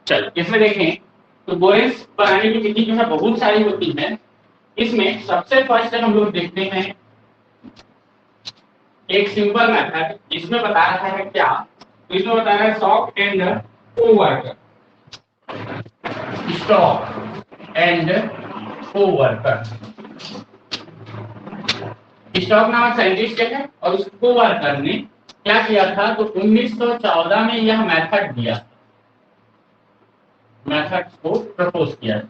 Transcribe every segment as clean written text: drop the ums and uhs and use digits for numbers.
चलो इसमें देखें तो बोरेन्स बनाने की विधि जो है बहुत सारी होती है। इसमें सबसे फर्स्ट हम लोग देखते हैं एक सिंपल मेथड। इसमें बता रहा है क्या, तो इसमें बता रहा है stock and co-worker. Stock and co-worker, stock नामक साइंटिस्ट है और उस कोवर्कर ने क्या किया था, तो 1914 में यह मेथड दिया, मेथड को प्रपोज किया।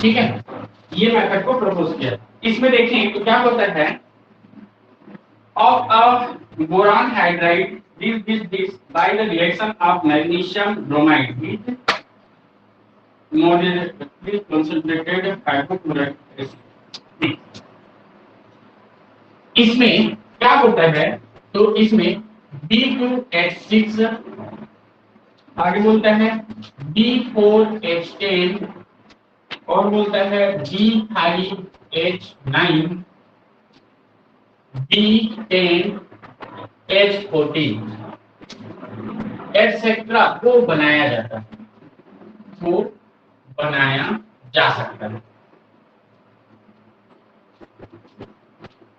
ठीक है, ये मेथड को प्रपोज किया। इसमें देखें तो क्या होता है, of a boron hydride this by the reaction of magnesium bromide with moderately concentrated hydrochloric acid। इसमें क्या होता है, तो इसमें B2H6, आगे बोलता है B4H10 और बोलता है B5H9 B10H14 एटसेट्रा को बनाया जाता है, को बनाया जा सकता है।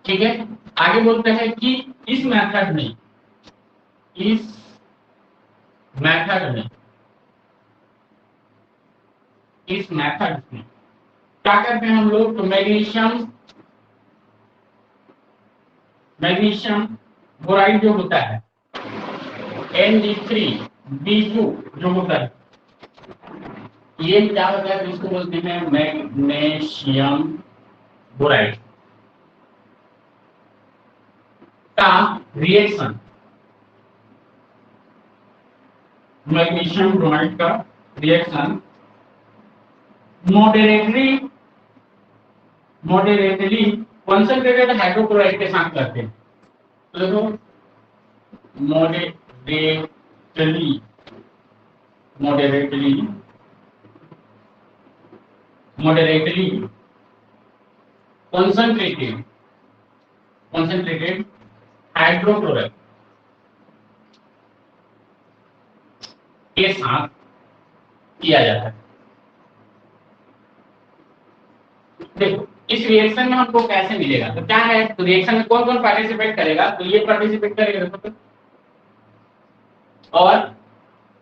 ठीक है, आगे बोलते हैं कि इस मेथड में क्या करते हैं हम लोग, तो मैग्नीशियम बोराइड जो होता है Mg3B2 जो होता है, ये क्या होता है, इसको बोलते हैं मैग्नीशियम बोराइड का रिएक्शन, मैग्नीशियम ब्रोमाइड का रिएक्शन मॉडरेटली कंसंट्रेटेड हाइड्रोक्लोराइड के साथ करते हैं। तो देखो मॉडरेटली कंसंट्रेटेड हाइड्रोक्लोराइड के साथ किया जाता है। देखो इस रिएक्शन में हमको कैसे मिलेगा, तो क्या है, तो रिएक्शन में कौन कौन पार्टिसिपेट करेगा, तो ये पार्टिसिपेट करेगा और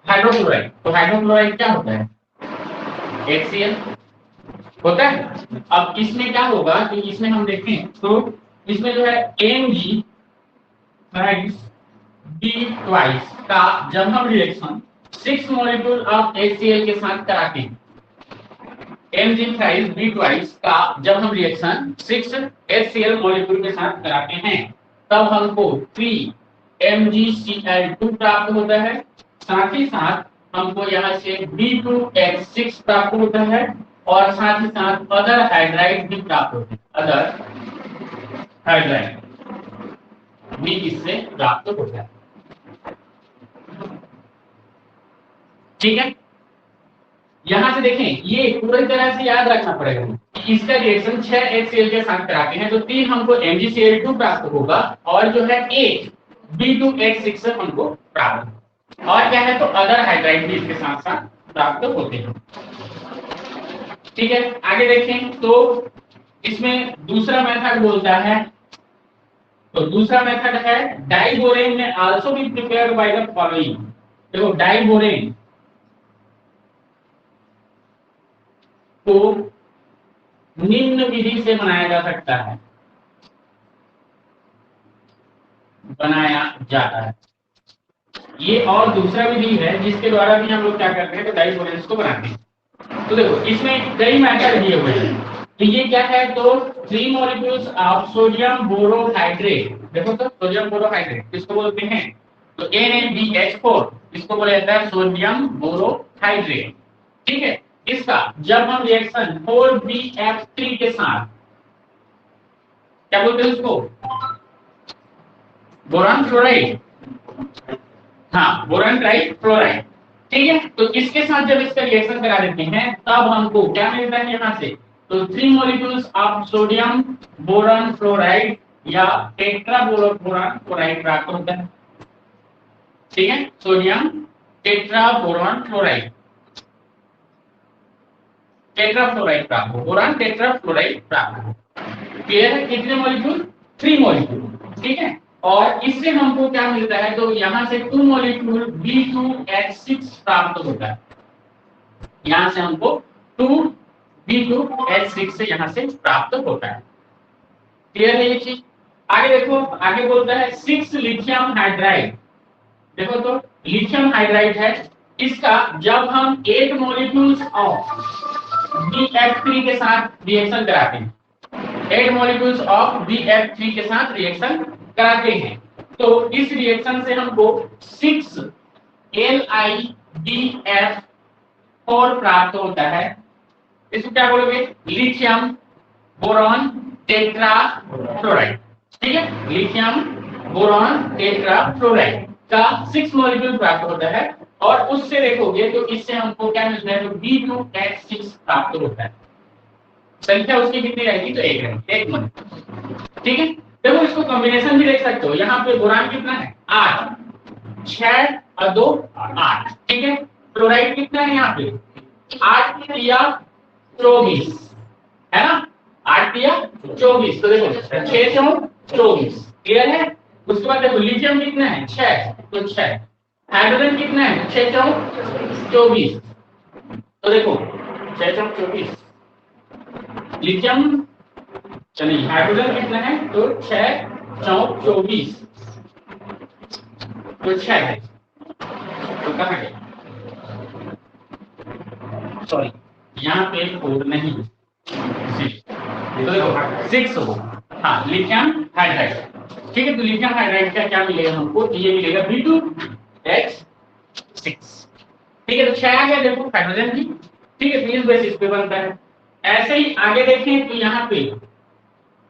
हाइड्रोक्लोराइड, तो हाइड्रोक्लोराइड क्या होता है, HCl होता है। अब इसमें क्या होगा, तो इसमें हम देखें तो इसमें जो है Mg B का जब हम रिएक्शन 6 मॉलिक्यूल ऑफ HCl के साथ कराते हैं, Mg3B का जब हम रिएक्शन 6 HCl मॉलिक्यूल के साथ कराते हैं, तब हमको 3MgCl2 प्राप्त होता है। साथ ही साथ हमको यहाँ से B2H6 प्राप्त होता है और साथ ही साथ अदर हाइड्राइड भी प्राप्त होते हैं, अदर हाइड्राइड भी इससे प्राप्त होता है। ठीक है, यहां से देखें, ये पूरी तरह से याद रखना पड़ेगा कि इसका रिएक्शन 6 HCl के साथ कराते हैं तो 3 हमको MgCl2 प्राप्त होगा और जो है 1 B2H6 हमको प्राप्त होगा, और क्या है, तो अदर हाइड्राइड भी इसके साथ साथ प्राप्त होते हैं। ठीक है, आगे देखें तो इसमें दूसरा मेथड बोलता है, तो दूसरा मेथड है डाइबोरेन में also be prepared by the following. देखो डाइबोरेन को निम्न विधि से बनाया जा सकता है, बनाया जाता है। ये और दूसरा विधि है जिसके द्वारा भी हम लोग क्या करते हैं, तो डाइबोरेन्स को बनाते हैं। तो देखो इसमें कई मेथड दिए हुए हैं, तो ये क्या है, तो 3 मॉलिक्यूल्स ऑफ सोडियम बोरोहाइड्रेट, देखो तो सोडियम बोरोहाइड्रेट किसको बोलते हैं, तो NaBH4, इसको बोला जाता है सोडियम बोरोहाइड्रेट। ठीक है, इसका जब हम रिएक्शन 4BF3 के साथ, क्या बोलते हैं उसको, बोरान फ्लोराइड, हाँ बोरान ट्राइफ्लोराइड। ठीक है, तो इसके साथ जब इसका रिएक्शन करा देते हैं तब हमको क्या मिलता है यहाँ से, तो 3 molecules of sodium boron fluoride या टेट्राबोरॉन क्लोराइड प्राप्त होता है। ठीक है, सोडियम टेट्राबोरॉन क्लोराइड, टेट्राफ्लोराइड प्राप्त हो, बोरान टेट्राफ्लोराइड प्राप्त हो। क्लियर है? कितने मॉलिक्यूल? 3 मॉलिक्यूल। ठीक है, और इससे हमको क्या मिलता है? तो यहां से 2 मॉलिक्यूल B2H6 प्राप्त होता है। यहां से हमको 2 B2H6 से यहां से प्राप्त होता है। क्लियर है ये चीज? आगे देखो, आगे बोलता है 6 लिथियम हाइड्राइड। देखो तो लिथियम हाइड्राइड है, इसका जब हम 8 मॉलिक्यूल्स ऑफ BF3 के साथ रिएक्शन कराते हैं, 8 मॉलिक्यूल्स ऑफ BF3 के साथ रिएक्शन कराते हैं, तो इस रिएक्शन से हमको 6 LiBF4 प्राप्त होता है। इसको क्या बोलोगे? Lithium boron tetrafluoride. ठीक है, लिथियम बोरॉन टेट्राफ्लोराइड का 6 मॉलिक्यूल प्राप्त होता है, और उससे देखोगे तो इससे हमको क्या मिलता है? तो B2H6 प्राप्त होता है। संख्या उसकी कितनी रहेगी? तो 1 रहेगी, 1 मॉलिक्यूल। ठीक है, देखो इसको कॉम्बिनेशन भी देख सकते हो। यहाँ पे बोरान कितना है? 8, 6 और 2 8। ठीक है, क्लोराइड कितना है यहाँ पे? 8 या 24 है ना, 8 या 24। तो देखो 6 से 24। क्लियर है? उसके बाद देखो लिथियम कितना है? 6, तो 6। हाइड्रोजन कितना है? 6 × 24। तो देखो 6 × 24। लिथियम, चलिए हाइड्रोजन कितना है? तो 6 × 24, तो 6 है। तो कहाँ गया? सॉरी, यहाँ पे 4 नहीं, तो देखो 6 हो। हाँ, लिथियम हाइड्राइड। ठीक है, तो लिथियम हाइड्राइड का क्या मिलेगा हमको? तो ये मिलेगा B2H6। ठीक है, तो 6 आ गया देखो हाइड्रोजन की। ठीक है, तो इस बेसिस पे बनता है। ऐसे ही आगे देखें तो यहाँ पे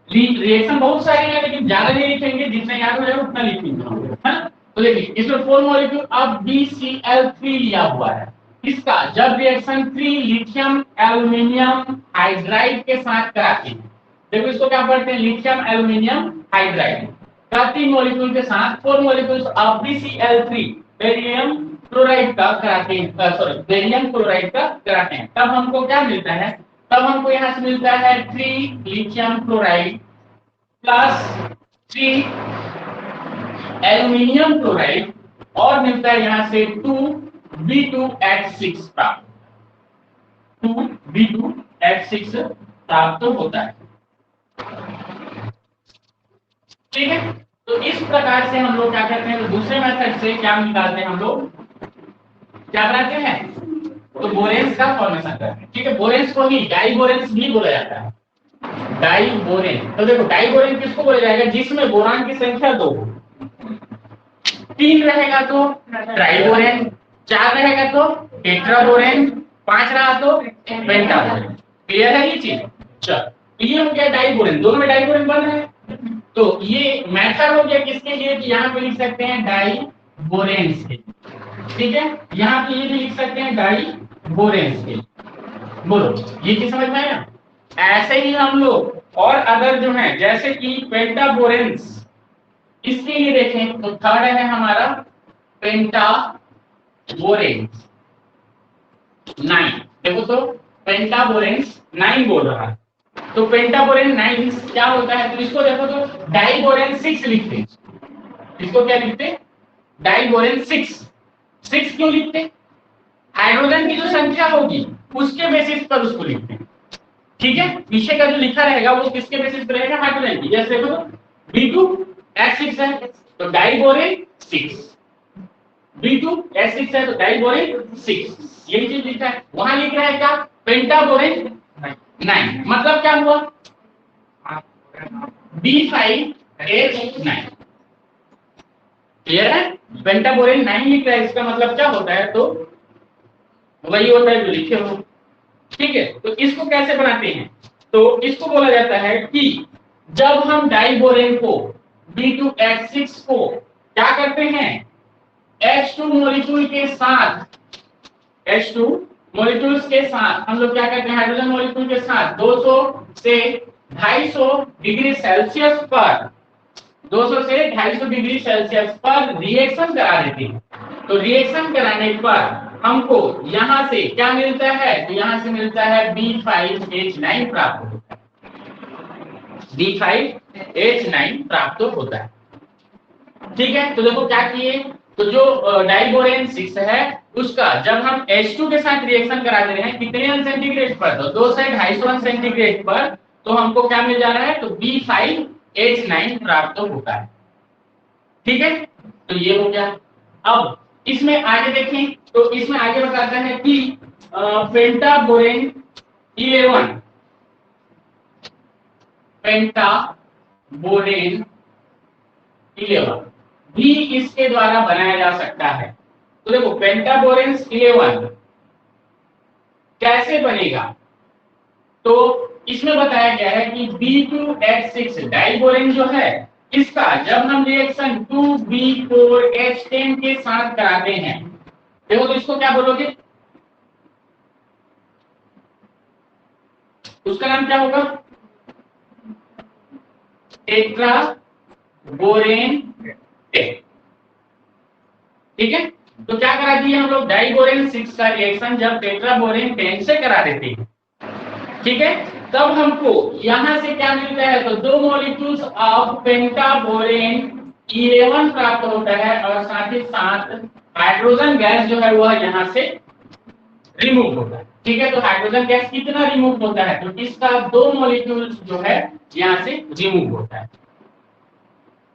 रिएक्शन बहुत सारे हैं, लेकिन ज्यादा नहीं लिखेंगे, जितना याद हो जाए उतना लिखेंगे, है ना? तो देखिए इसमें 4 मॉलिक्यूल अब BCl3 लिया हुआ है। इसका जब रिएक्शन 3 लिथियम एल्यूमिनियम हाइड्राइड के साथ कराते हैं, देखो इसको क्या पढ़ते हैं? लिथियम एल्यूमिनियम हाइड्राइड का 3 मॉलिक्यूल के साथ 4 molecules of BCl3 barium chloride का कराते हैं, सॉरी बेरियम क्लोराइड का कराते हैं, तब हमको क्या मिलता है? तब हमको यहाँ से मिलता है 3 lithium chloride plus 3 aluminium chloride, और मिलता है यहाँ से 2 B2H6 प्राप्त, 2 B2H6 प्राप्त होता है। ठीक है, तो इस प्रकार से हम लोग क्या करते हैं? तो दूसरे मेथड से क्या निकालते हैं हम लोग? क्या बनाते हैं? तो बोरेन्स का फॉर्मेशन करते हैं। ठीक है, बोरेन्स को ही डाइबोरेन्स भी बोला जाता है, डाइबोरेन। तो देखो डाइबोरेन किसको बोला जाएगा? जिसमें बोरान की संख्या 2, 3 रहेगा तो ट्राइबोरेन, 4 रहेगा तो टेट्राबोरेन, 5 रहा तो पेंटाबोरेन। क्लियर है ये चीज? चलो ये हो गया डाइबोरेन, दोनों में डाइबोरेन बन रहे हैं। तो ये मेथड हो गया किसके लिए? कि यहाँ पे लिख सकते हैं डाइबोरेन्स के। ठीक है, यहाँ पे ये भी लिख सकते हैं डाइबोरेन्स के। बोलो ये चीज समझ में आया? ऐसे ही हम लोग और अदर जो है, जैसे कि पेंटाबोरेन्स, इसके लिए देखें तो थर्ड है हमारा पेंटाबोरेन्स 9। देखो तो पेंटाबोरेन्स 9 बोल रहा है, तो पेंटाबोरेन 9 क्या होता है? तो इसको देखो तो डाइबोरेन 6 लिखते हैं। इसको क्या लिखते? डाइबोरेन 6। 6 क्यों लिखते? हाइड्रोजन की जो संख्या होगी उसके बेसिस पर उसको लिखते हैं। ठीक है, पीछे का जो लिखा रहेगा वो किसके बेसिस पर रहेगा? हाइड्रोजन की। जैसे देखो B2H6 है तो डाइबोरेन 6, B2H6 है तो डाइबोरेन 6, यही चीज लिखा है। वहां लिख रहा है क्या? पेंटाबोरेन 9, मतलब क्या हुआ? B5H9। क्लियर है? पेंटाबोरेन 9 लिख रहा है, इसका मतलब क्या होता है? तो वही होता है जो लिखे हो। ठीक है, तो इसको कैसे बनाते हैं? तो इसको बोला जाता है कि जब हम डाइबोरेन को B2H6 को क्या करते हैं? H2 मॉलिक्यूल के साथ, H2 मॉलिक्यूल्स के साथ हम लोग क्या करते हैं? हाइड्रोजन मॉलिक्यूल के साथ 200 से 250 डिग्री सेल्सियस पर 200 से 250 डिग्री सेल्सियस पर रिएक्शन करा देते हैं। तो रिएक्शन कराने पर हमको यहां से क्या मिलता है, तो यहां से मिलता है B5H9 प्राप्त होता है, B5H9 प्राप्त होता है। ठीक है, तो देखो क्या किए, तो जो डाइबोरेन 6 है उसका जब हम H2 के साथ रिएक्शन करा दे रहे हैं कितने अंश सेंटीग्रेड पर, तो 2 से 250 अंश सेंटीग्रेड पर, तो हमको क्या मिल जा रहा है, तो B5H9 प्राप्त होता है। ठीक है, तो ये हो गया। अब इसमें आगे देखें, तो इसमें आगे बताता है कि पेंटाबोरेन 11, पेंटाबोरेन 11 भी इसके द्वारा बनाया जा सकता है। तो देखो पेंटाबोरेन 11 कैसे बनेगा, तो इसमें बताया गया है कि B2H6 डाइबोरेन जो है इसका जब हम रिएक्शन 2B4H10 के साथ कराते हैं, देखो तो इसको क्या बोलोगे, उसका नाम क्या होगा, टेट्राबोरेन 10। ठीक है, तो क्या करा दिए हम लोग, डाइबोरेन 6 का रिएक्शन जब टेट्राबोरेन 10 से करा देते हैं, ठीक है, तब हमको यहां से क्या मिलता है, तो 2 मॉलिक्यूल्स ऑफ पेंटाबोरेन 11 प्राप्त होता है और साथ ही साथ हाइड्रोजन गैस जो है वह यहां से रिमूव होता है। ठीक है, तो हाइड्रोजन गैस कितना रिमूव होता है, तो इसका 2 मॉलिक्यूल्स जो है यहां से रिमूव होता है।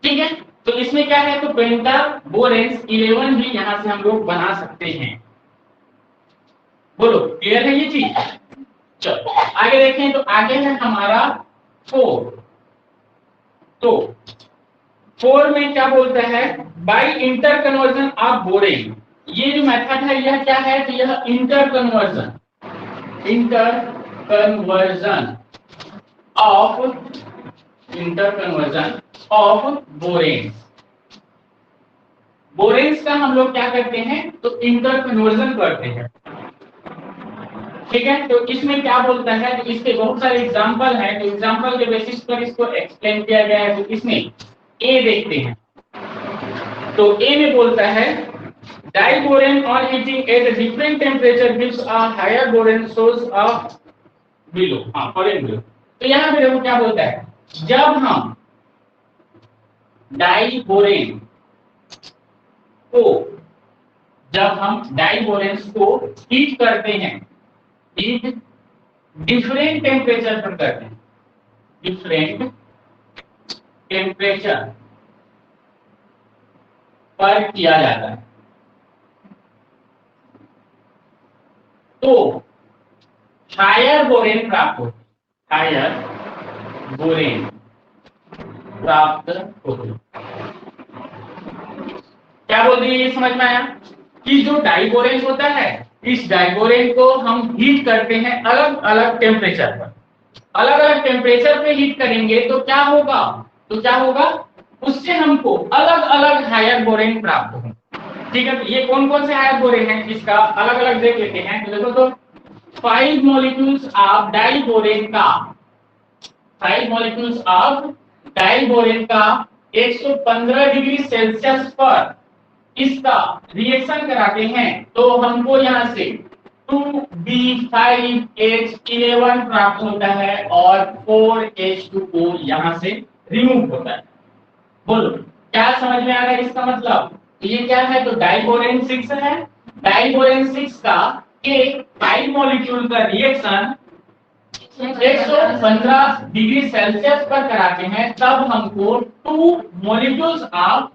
ठीक है, तो इसमें क्या है, तो पेंटाबोरेन 11 भी यहां से हम लोग बना सकते हैं। बोलो क्लियर है ये चीज। चलो आगे देखें, तो आगे है हमारा 4। तो 4 में क्या बोलता है, by inter conversion of borane, ये जो मेथड है यह क्या है, तो यह inter conversion of borane. Boranes का हम लोग क्या करते हैं, तो इंटर कन्वर्जन करते हैं। ठीक है, तो इसमें क्या बोलता है, तो इसके बहुत सारे एग्जांपल हैं, तो एग्जांपल के बेसिस पर इसको एक्सप्लेन किया गया है। तो इसमें ए देखते हैं, तो ए में बोलता है diborane on heating at different temperature gives a higher borane source of below, foreign below. तो यहां पे देखो क्या बोलता है, जब हम डाइबोरेन को हीट करते हैं, हीट डिफरेंट टेम्परेचर पर करते हैं, डिफरेंट टेम्परेचर पर किया जाता है, तो हायर बोरेन प्राप्त होती है, हायर बोरेन प्राप्त होती है। क्या बोल रही है, समझ में आया कि जो डाइबोरेन होता है, इस डाइबोरेन को हम हीट करते हैं अलग अलग टेम्परेचर पर, अलग अलग टेम्परेचर पे हीट करेंगे तो क्या होगा, उससे हमको अलग अलग हायर बोरेन प्राप्त होगा। ठीक है, तो ये कौन कौन से हायर बोरेन है, इसका अलग अलग देख लेते हैं। तो देखो, तो 5 मॉलिक्यूल्स ऑफ डाइबोरेन का 115 डिग्री सेल्सियस पर इसका रिएक्शन कराते हैं, तो हमको यहां से 2B5H11 प्राप्त होता है और 4H2O यहां से रिमूव होता है। बोलो क्या समझ में आ रहा है इसका मतलब, तो ये क्या है, तो डाइबोरेन 6 है, डाइबोरेन 6 का एक 5 मॉलिक्यूल का रिएक्शन 115 डिग्री सेल्सियस पर कराते हैं, तब हमको 2 मॉलिक्यूल्स ऑफ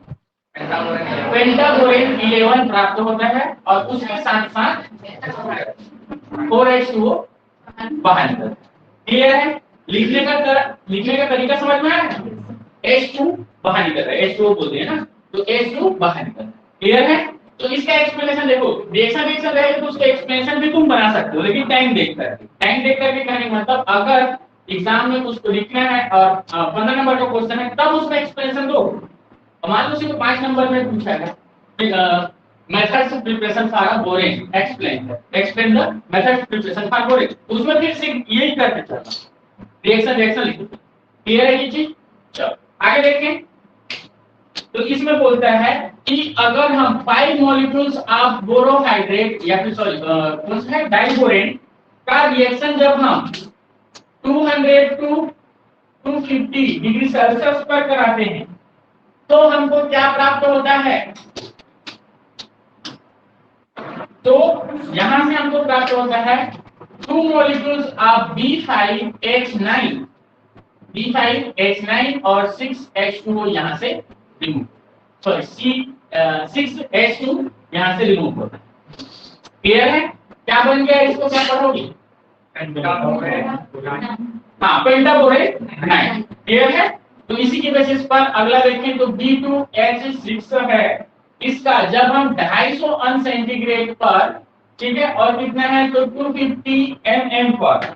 पेंटाबोरेन 11 प्राप्त होता है और उसके साथ साथ 4H2O बाहर निकलता है। क्लियर है, लिखने का तरीका समझ में आया, H2 बाहर निकलता है, H2O बोलते हैं ना, तो H2 बाहर निकलता है। क्लियर है, तो इसका एक्सप्लेनेशन देखो, रिएक्शन रहेगा तो उसका एक्सप्लेनेशन भी तुम बना सकते हो, लेकिन टाइम देखकर के कहने का मतलब अगर एग्जाम में उसको लिखना है और 15 नंबर का क्वेश्चन है तब उसका एक्सप्लेनेशन दो। मान लो सिर्फ 5 नंबर में पूछा है, methods of preparation for borane, explain the methods of preparation for borane, उसमें फिर से यही करके चलना, रिएक्शन लिखो। क्लियर है ये चीज। चलो आगे देखें, तो इसमें बोलता है कि अगर हम 5 मॉलिक्यूल्स ऑफ बोरोहाइड्रेट या फिर सॉरी कौन सा है डाइबोरेन का रिएक्शन जब हम 200 टू 250 डिग्री सेल्सियस पर कराते हैं तो हमको क्या प्राप्त होता है। तो यहां से हमको प्राप्त होता है 2 molecules of B5H9 और 6H2O यहां से रिमूव सॉरी 6H2 यहां से रिमूव होता है। क्लियर है क्या बन गया, इसको क्या पढ़ोगे? हाँ पेंटाबोरेट 9। क्लियर है। तो इसी के बेसिस पर अगला देखें तो B2H6 है, इसका जब हम 250 अंश सेंटीग्रेड पर, ठीक है, और कितना है तो 250 mm पर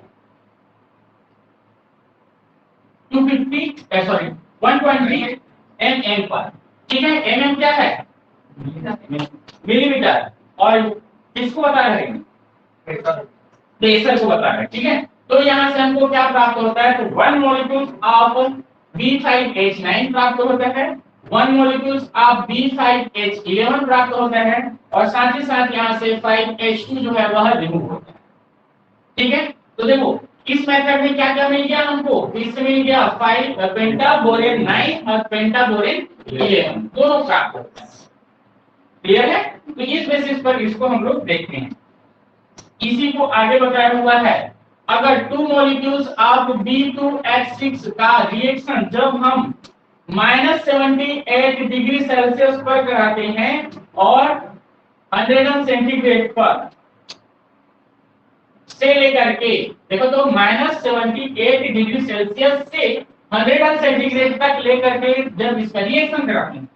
250 सॉरी 120 mm पर, ठीक है। mm क्या है? मिलीमीटर। और किसको बता रहे हैं? प्रेशर को बता रहे हैं, ठीक है। तो यहां से हमको क्या प्राप्त होता है तो 1 molecule ऑफ B5H9 प्राप्त होता है, 1 molecules ऑफ B5H11 प्राप्त होता है और साथ ही साथ यहाँ से 5H2 जो है वह रिमूव होता है, ठीक है। तो देखो इस मेथड में क्या क्या मिल गया हमको, इसमें मिल गया 5 पेंटाबोरेन 9 और पेंटाबोरेन 11 दोनों प्राप्त होता है। क्लियर है। तो इस बेसिस पर इसको हम लोग देखते हैं। इसी को आगे बताया हुआ है, अगर 2 molecules ऑफ B2H6 का रिएक्शन जब हम -78 डिग्री सेल्सियस पर कराते हैं और 100 सेंटीग्रेड पर से लेकर के, देखो तो -78 डिग्री सेल्सियस से 100 सेंटीग्रेड तक लेकर के जब इसका रिएक्शन कराते हैं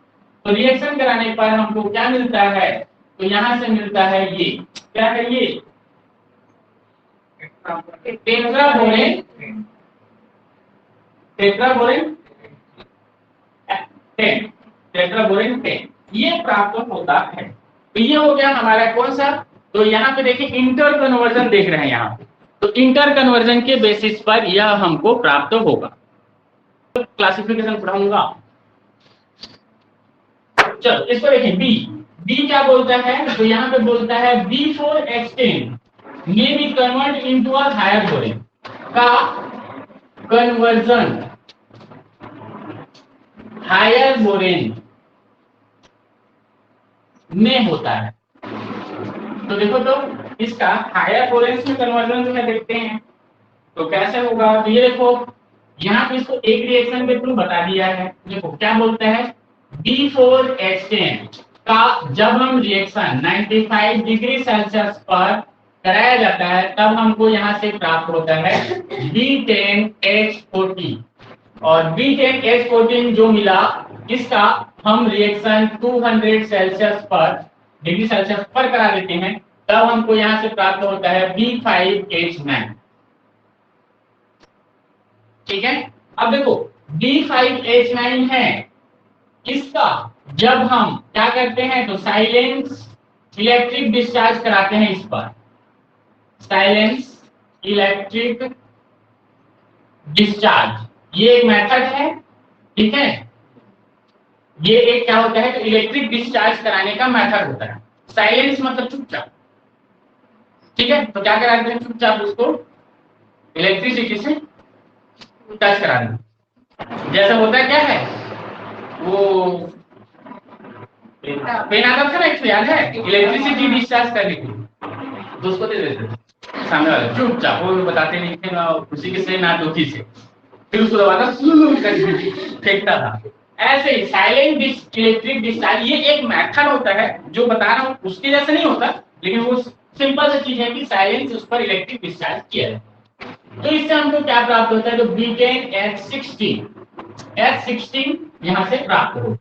तो रिएक्शन कराने पर हमको क्या मिलता है, तो यहां से मिलता है ये क्या है, ये टेट्राबोरेन 10 ये प्राप्त होता है। तो ये हो गया हमारा कौन सा, तो यहाँ पे देखिए इंटर कन्वर्जन देख रहे हैं यहाँ पे, तो इंटर कन्वर्जन के बेसिस पर यह हमको प्राप्त होगा। तो क्लासिफिकेशन पढ़ाऊंगा। चलो इसको देखें, बी क्या बोलता है, तो यहाँ पे बोलता है B4H10 may be converted into a higher boron का कन्वर्जन हायर बोरेन में होता है। तो देखो तो इसका हायर बोरेन में कन्वर्जन जो है देखते हैं तो कैसे होगा। तो ये देखो यहाँ पे इसको एक रिएक्शन के थ्रू बता दिया है। देखो क्या बोलता है, B4H10 का जब हम रिएक्शन 95 डिग्री सेल्सियस पर कराया जाता है तब हमको यहाँ से प्राप्त होता है B10H14 और B10H14 जो मिला इसका हम रिएक्शन 200 सेल्सियस पर डिग्री सेल्सियस पर करा देते हैं तब हमको यहाँ से प्राप्त होता है B5H9, ठीक है। अब देखो B5H9 है, इसका जब हम क्या करते हैं तो साइलेंस इलेक्ट्रिक डिस्चार्ज कराते हैं इस पर, साइलेंस इलेक्ट्रिक डिस्चार्ज ये एक मेथड है, ठीक है। ये एक क्या होता है तो इलेक्ट्रिक डिस्चार्ज कराने का मेथड होता है। साइलेंस मतलब चुपचाप, ठीक है। तो क्या कराते हैं चुपचाप उसको इलेक्ट्रिसिटी से टच करा देना। जैसा होता है क्या है वो पेन आता था ना, एक याद है इलेक्ट्रिसिटी डिस्चार्ज करने के लिए, तो उसको दे देते सामने वाले चुपचाप, वो बताते नहीं थे ना खुशी के से ना दुखी से, फिर उसको दबाता फेंकता था। ऐसे ही साइलेंट इलेक्ट्रिक डिस्चार्ज ये एक मेथड होता है जो बता रहा हूँ, उसके जैसा नहीं होता लेकिन वो सिंपल सी चीज है कि साइलेंस उस पर इलेक्ट्रिक डिस्चार्ज किया जाता है। तो इससे हमको क्या प्राप्त होता है तो B10H16 यहाँ से प्राप्त हो।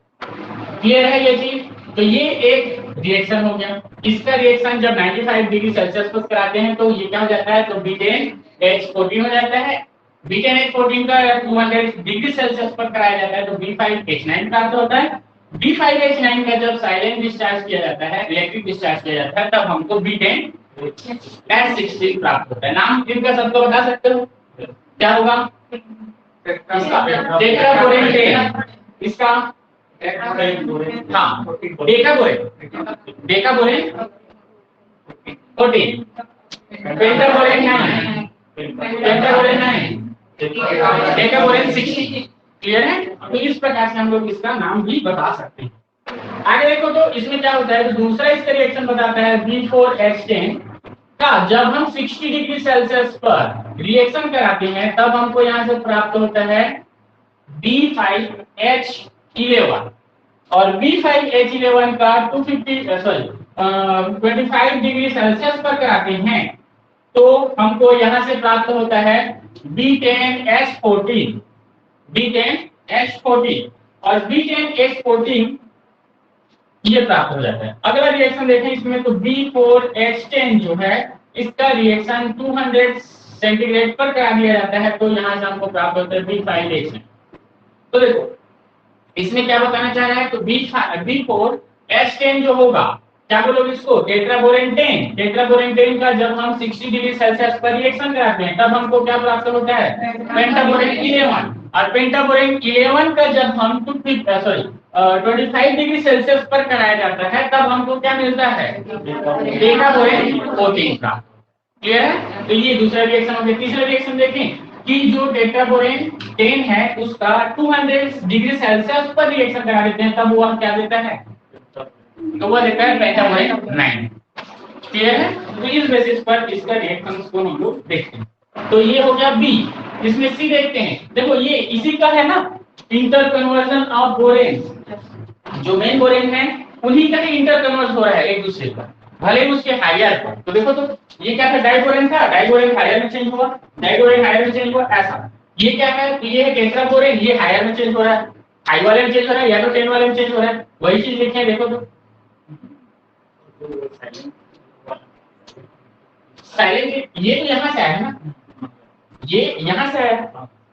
क्लियर है ये चीज। तो ये एक रिएक्शन हो गया। इसका रिएक्शन जब 95 डिग्री सेल्सियस पर कराते हैं तो ये क्या हो जाता है तो B10H14 हो जाता है। B10H14 का 200 डिग्री सेल्सियस पर कराया जाता है तो B5H9 प्राप्त होता है। B5H9 का जब साइलेंट डिस्चार्ज किया जाता है, इलेक्ट्रिक डिस्चार्ज किया जाता है, तब हमको B10H16 प्राप्त होता है। नाम इनका सबको बता सकते हो क्या होगा? टेट्राबोरेन 10, इसका हाँ, डेका बोरेन 14, पेंटाबोरेन 9, पेंटाबोरेन 9, डेकाबोरेन 16। क्लियर है? तो इस प्रकार से हम लोग इसका नाम भी बता सकते हैं। आगे देखो तो इसमें क्या होता है, तो दूसरा इसका रिएक्शन बताता है B4H10 का जब हम 60 डिग्री सेल्सियस पर रिएक्शन कराते हैं तब हमको यहां से प्राप्त होता है B5H11 और B5H11 का 25 डिग्री सेल्सियस पर कराते हैं तो हमको यहां से प्राप्त होता है B10H14, B10H14 और B10H14 ये प्राप्त हो जाता है। अगला रिएक्शन देखें इसमें तो B4H10 जो है इसका रिएक्शन 200 सेंटीग्रेड पर करा दिया जाता है तो यहां से हमको प्राप्त होता है B5H10। तो देखो इसमें क्या बताना चाह रहा है, तो B4H10 जो होगा, क्या बोलोगे इसको, टेट्राबोरेन 10, टेट्राबोरेन 10 का जब हम 60 डिग्री सेल्सियस पर रिएक्शन कराते हैं तब हमको क्या प्राप्त होता है, पेंटाबोरेन 11, और पेंटाबोरेन 11 का जब हम 25 डिग्री सेल्सियस पर कराया जाता है तब हमको क्या मिलता है, टेट्राबोरेन 14 का। क्लियर है? तो ये दूसरा रिएक्शन हो गया। तीसरा रिएक्शन देखें कि जो टेट्राबोरेन 10 है उसका 200 डिग्री सेल्सियस पर रिएक्शन करा देते हैं तब वो हम क्या देता है, तो वो देता है पेंटाबोरेन 9। क्लियर है? तो इस बेसिस पर इसका रिएक्शंस को हम लोग देखते हैं। तो ये हो गया बी। इसमें सी देखते हैं, देखो ये इसी का है ना, इंटर कन्वर्जन ऑफ बोरेन, जो मेन बोरेन है उन्हीं का ही इंटर कन्वर्ट हो रहा है एक दूसरे पर, भले ही उसके हायर पर। तो देखो तो ये क्या था, डाइबोरेन था, डाइबोरेन हायर में चेंज हुआ, डाइबोरेन हायर में चेंज हुआ ऐसा। ये क्या है, तो ये है टेट्राबोरेन, ये हायर में चेंज हो रहा है, हाई वाले में चेंज हो रहा है या तो 10 वाले में चेंज हो रहा है, वही चीज लिखे हैं देखो तो। साइलेंट ये तो यहाँ से आया है ना, ये यहाँ से आया,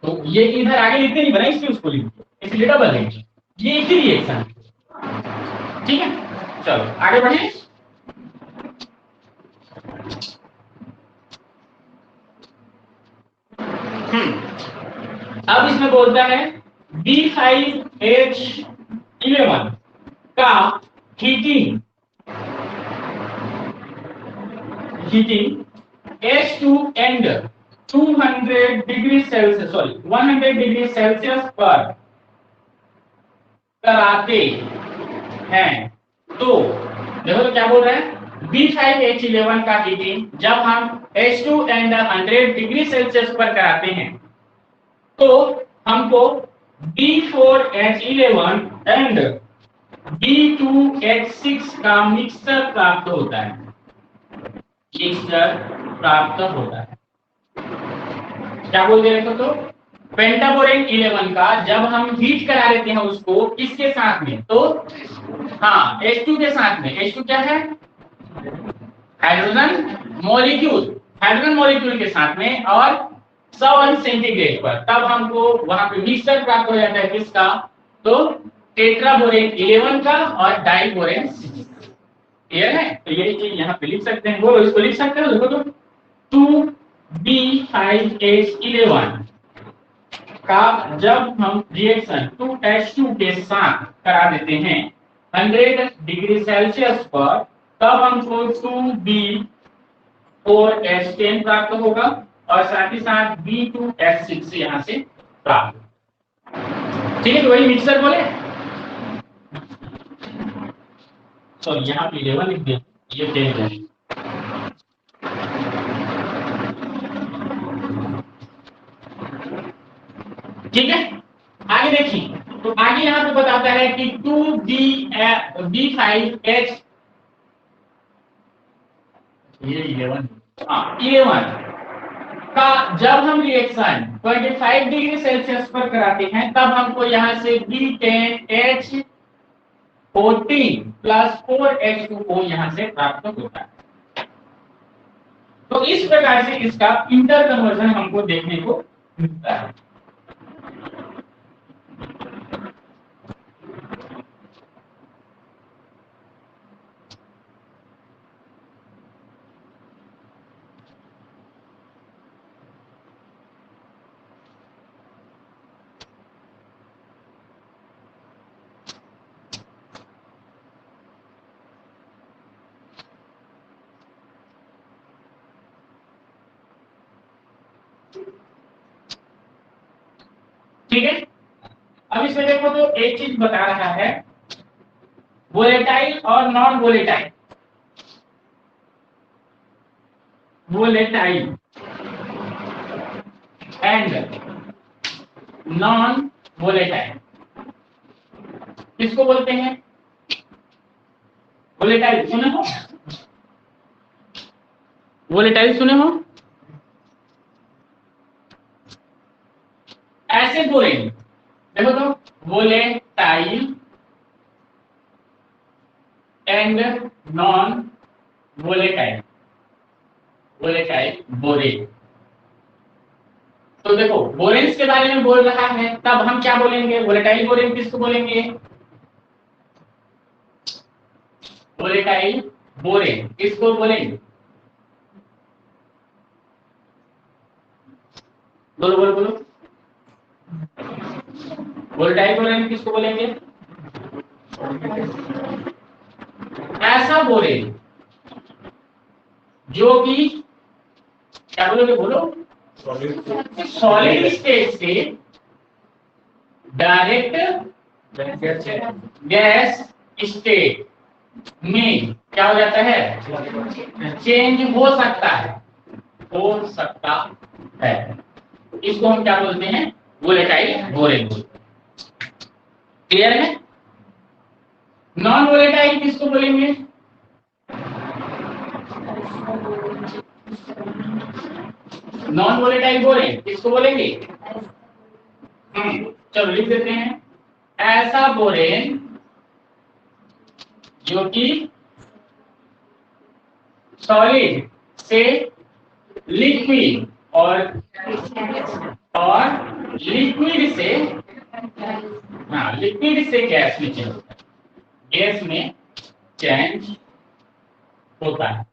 तो ये इधर आगे लिखते नहीं बना इसलिए उसको लिख दिया, इसलिए डबल लिख, ये एक ही रिएक्शन। ठीक है, चलो आगे बढ़े। अब इसमें बोलता है B5H11 का heating H2 and 200 degree Celsius, sorry 100 degree Celsius पर कराते हैं। तो देखो तो क्या बोल रहा है, B5H11 का हीटिंग जब हम H2 एंड 100 डिग्री सेल्सियस पर कराते हैं तो हमको B4H11 एंड B2H6 का मिक्सचर प्राप्त होता है, मिक्सचर प्राप्त होता है। क्या बोल रहे हो, तो पेंटाबोरेन 11 का जब हम हीट करा लेते हैं उसको किसके साथ में, तो हाँ H2 के साथ में। H2 क्या है, हाइड्रोजन मॉलिक्यूल, हाइड्रोजन मॉलिक्यूल के साथ में, और 100 सेंटीग्रेड पर तब हमको वहां पे मिक्सचर प्राप्त हो जाता है किसका, तो टेट्राबोरेन 11 का और डाइबोरेन 6। क्लियर है? तो ये चीज यहाँ पे लिख सकते हैं, बोलो इसको लिख सकते हो, देखो तो 2B5H11 का जब हम रिएक्शन 2H2 के साथ करा देते हैं 100 डिग्री सेल्सियस पर तब हमको 2B4H10 प्राप्त होगा और साथ ही साथ B2H6 यहाँ से प्राप्त। ठीक है, तो वही मिक्सर बोले, सॉरी यहाँ पे 11 लिख दिया, ये 10 है। ठीक है, आगे देखिए, तो आगे यहाँ पे बताता है कि 2B5H ये 11, हाँ 11 का जब हम रिएक्शन 25 डिग्री सेल्सियस पर कराते हैं तब हमको यहाँ से B10H14 प्लस 4H2O यहाँ से प्राप्त होता है। तो इस प्रकार से इसका इंटर कन्वर्जन हमको देखने को मिलता है। ठीक है। अब इसमें देखो तो एक चीज बता रहा है, वोलेटाइल और non volatile. Volatile and non volatile किसको बोलते हैं? वोलेटाइल सुने हो? वोलेटाइल सुने हो? ऐसे बोलेंगे, देखो तो volatile and non volatile, volatile borane. तो देखो बोरेन्स के बारे में बोल रहा है, तब हम क्या बोलेंगे? वोलेटाइल बोरेन किसको बोलेंगे? वोलेटाइल बोरेन किसको बोलेंगे? बोलो बोलो बोलो, वोलेटाइल बोरेन किसको बोलेंगे? ऐसा बोरेन जो कि क्या बोलोगे? बोलो, सॉलिड स्टेट से डायरेक्ट गैस स्टेट में क्या हो जाता है? चेंज हो सकता है, हो सकता है। इसको हम क्या बोलते हैं? वोलेटाइल बोरेन बोलते हैं। क्लियर है? नॉन वोलेटाइल किसको बोलेंगे? नॉन वोलेटाइल बोरेन किसको बोलेंगे? चलो लिख देते हैं, ऐसा बोरेन जो कि सॉलिड से लिक्विड और लिक्विड से, हाँ, लिक्विड से गैस में चेंज होता है, गैस में चेंज होता है,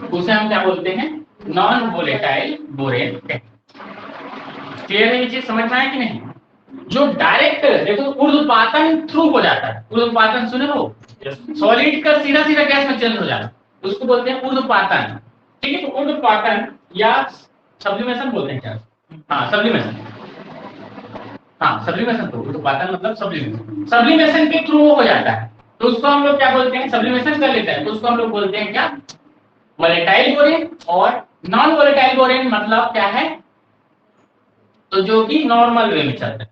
उसे हम क्या बोलते हैं? नॉन वोलेटाइल बोरेन कहते हैं। क्लियर है? ये चीज समझ में आया कि नहीं? जो डायरेक्ट देखो ऊर्ध्वपातन थ्रू हो जाता है, ऊर्ध्वपातन सुने हो? सॉलिड का सीधा सीधा गैस में चेंज हो जाता है, उसको बोलते हैं ऊर्ध्वपातन। ठीक है, तो ऊर्ध्वपातन या सब्लिमेशन बोलते हैं क्या? हाँ सब्लिमेशन, हाँ सब्लिमेशन, तो ऊर्ध्वपातन मतलब सब्लिमेशन, सब्लिमेशन के थ्रू हो जाता है, तो उसको हम लोग क्या बोलते हैं? सब्लिमेशन कर लेते हैं तो उसको हम लोग बोलते हैं क्या? Volatile borane. और नॉन वोलेटाइल बोरेन मतलब क्या है? तो जो कि नॉर्मल वे में चलता है,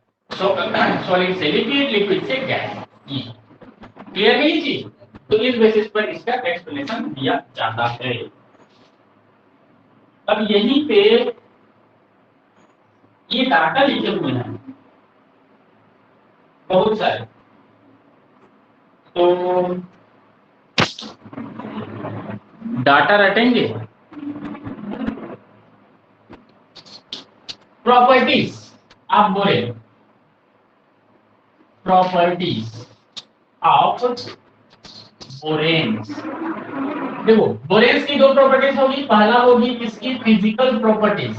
सॉलिड से लिक्विड, लिक्विड से गैस। क्लियर है ये चीज? तो इस बेसिस पर इसका एक्सप्लेनेशन दिया जाता है। अब यहीं पे ये डाटा लिखे हुए हैं बहुत सारे, तो डाटा रटेंगे। Properties of borane, properties of boranes. देखो बोरेन्स की दो प्रॉपर्टीज होगी, पहला होगी इसकी physical properties,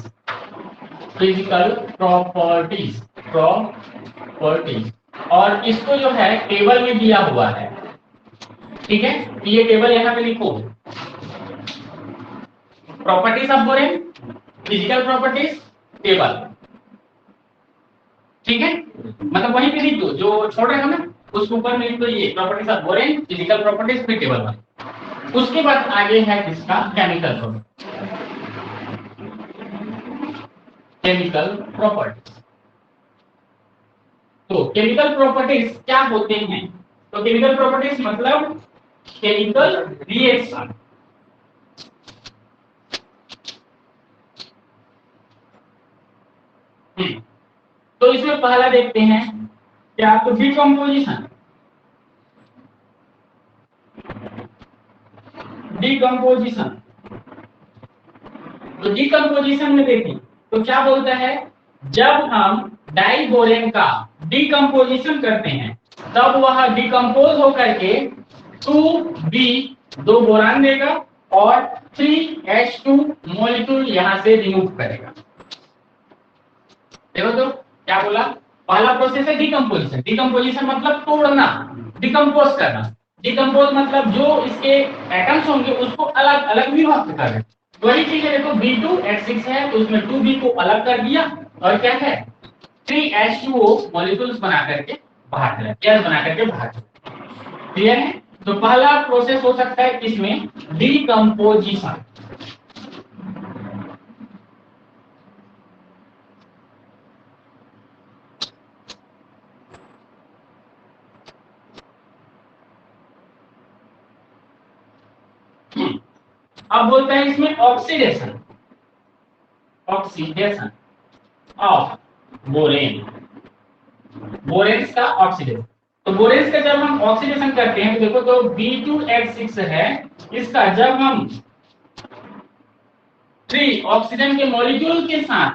physical properties, properties, और इसको जो है टेबल में दिया हुआ है। ठीक है, ये टेबल यहां पे लिखो, properties of borane, physical properties, table. ठीक है, मतलब वहीं पे लिख दो जो छोड़ रहे हो ना, उसके ऊपर में लिख दो ये properties of borane, physical properties, फिर टेबल में। उसके बाद आगे है किसका? Chemical properties, chemical properties. तो केमिकल प्रॉपर्टीज क्या होते हैं? तो केमिकल प्रॉपर्टीज मतलब केमिकल रिएक्शन। तो इसमें पहला देखते हैं क्या? तो डिकम्पोजिशन, डिकम्पोजिशन। तो डिकम्पोजिशन में देखें तो क्या बोलता है? जब हम डाइबोरेन का डिकम्पोजिशन करते हैं तब वह डिकम्पोज होकर के 2B, 2 बोरान देगा और 3H2 मॉलिक्यूल यहां से रिमूव करेगा। देखो तो क्या बोला? पहला प्रोसेस है डिकम्पोजिशन। डिकम्पोजिशन मतलब तोड़ना, डिकम्पोज करना। डिकम्पोज मतलब जो इसके एटम्स होंगे उसको अलग अलग विभक्त करना। वही चीज है, देखो B2H6 है तो उसमें 2B को अलग कर दिया और क्या है 3H2O मॉलिक्यूल्स बना करके बाहर चला, गैस बना करके बाहर चला। क्लियर है? तो पहला प्रोसेस हो सकता है इसमें डिकम्पोजिशन। अब बोलते हैं इसमें oxidation, oxidation of borane, boranes का ऑक्सीडेशन। तो बोरेन्स का जब हम ऑक्सीडेशन करते हैं तो देखो जो B2H6 है इसका जब हम 3 ऑक्सीजन के मॉलिक्यूल के साथ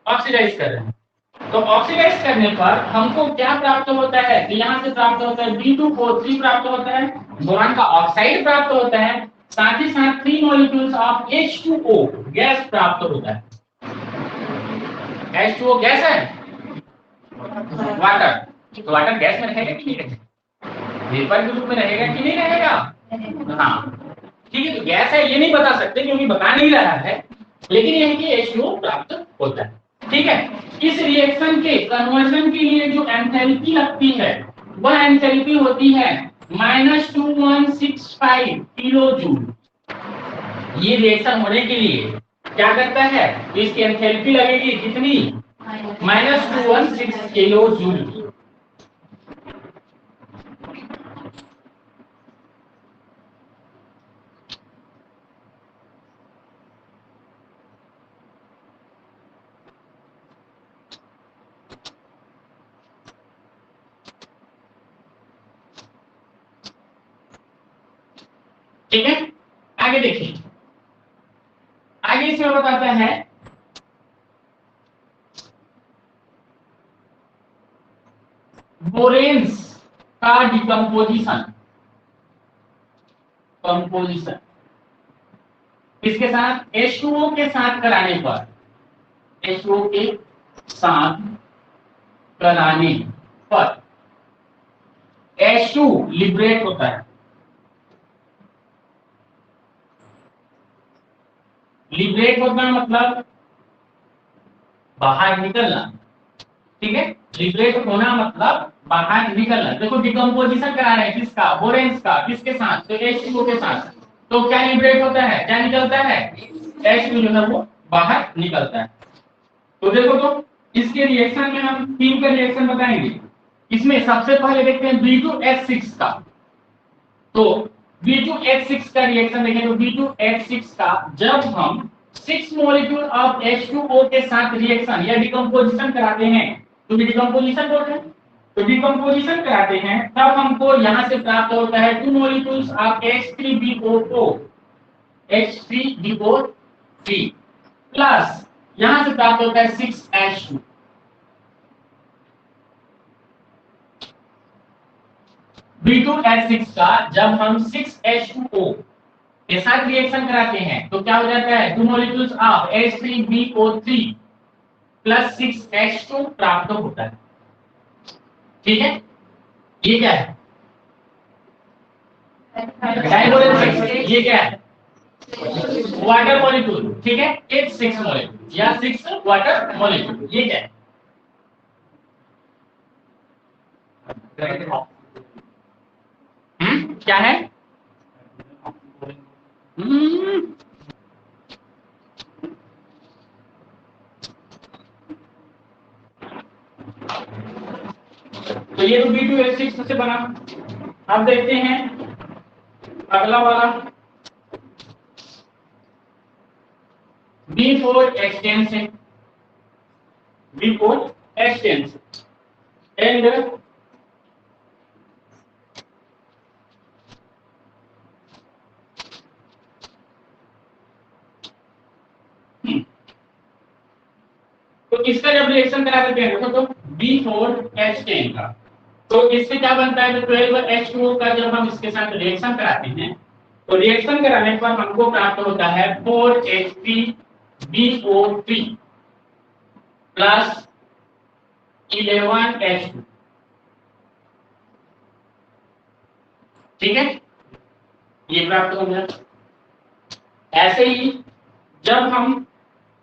ऑक्सीडाइज कर रहे हैं तो ऑक्सीडाइज करने पर हमको क्या प्राप्त होता है? तो यहाँ से प्राप्त होता है B2O3 प्राप्त होता है, बोरान का ऑक्साइड प्राप्त होता है, साथ ही साथ 3 मॉलिक्यूल्स ऑफ H2O गैस प्राप्त होता है। H2O गैस है, वाटर, तो वाटर गैस में रहेगा कि नहीं रहेगा? वेपर के रूप में रहेगा कि नहीं रहेगा? हाँ ठीक है, तो गैस है ये नहीं बता सकते क्योंकि बता नहीं रहा है, लेकिन यह है कि H2O प्राप्त होता है। ठीक है, इस रिएक्शन के कन्वर्जन के लिए जो एंथैल्पी लगती है वह एंथैल्पी होती है -2165 किलो जूल। ये रिएक्शन होने के लिए क्या करता है? तो इसकी एंथैल्पी लगेगी कितनी? -216 किलो जूल। ठीक है, आगे देखिए, आगे इसमें बताता है बोरेन्स का डिकम्पोजिशन, कंपोजिशन किसके साथ? H2O के साथ कराने पर, H2O के साथ कराने पर H2 लिबरेट होता है। लिबरेट होता है मतलब बाहर निकलना। ठीक है, लिबरेट होना मतलब बाहर निकलना। देखो डिकम्पोजिशन करा रहे हैं किसका? बोरेन्स का, किसके साथ? तो H2O के साथ। तो क्या लिबरेट होता है, क्या निकलता है? H2 जो है वो बाहर निकलता है। तो देखो तो इसके रिएक्शन में हम 3 का रिएक्शन बताएंगे। इसमें सबसे पहले देखते हैं B2H6 का। तो B2H6 का रिएक्शन देखें तो B2H6 का जब हम 6 मॉलिक्यूल ऑफ H2O के साथ रिएक्शन या डिकम्पोजिशन कराते हैं, तो डिकम्पोजिशन बोलते हैं, तो डिकम्पोजिशन कराते हैं तब हमको यहां से प्राप्त होता है 2 molecules of H3BO4, H3BO3 plus यहां से प्राप्त होता है 6H2। B2H6 का जब हम 6H2O के साथ रिएक्शन कराते हैं तो क्या हो जाता है? 2 molecules of H3BO3 plus 6H2 प्राप्त होता है। ठीक है, ये क्या है? ये क्या है? Water molecule. ठीक है, H6 मॉलिक्यूल या 6 वाटर मॉलिक्यूल, ये क्या है? क्या है? तो ये तो B2H6 से बना। अब देखते हैं अगला वाला B4H10 से, B4H10 एंड तो इसका जब रिएक्शन करा देते हैं तो B4H10 का, तो इससे क्या बनता है? तो 12H2O का जब हम इसके साथ रिएक्शन कराते हैं तो रिएक्शन कराने पर हमको प्राप्त होता है 4H3BO3 प्लस 11H2। ठीक है, ये प्राप्त हो गया। ऐसे ही जब हम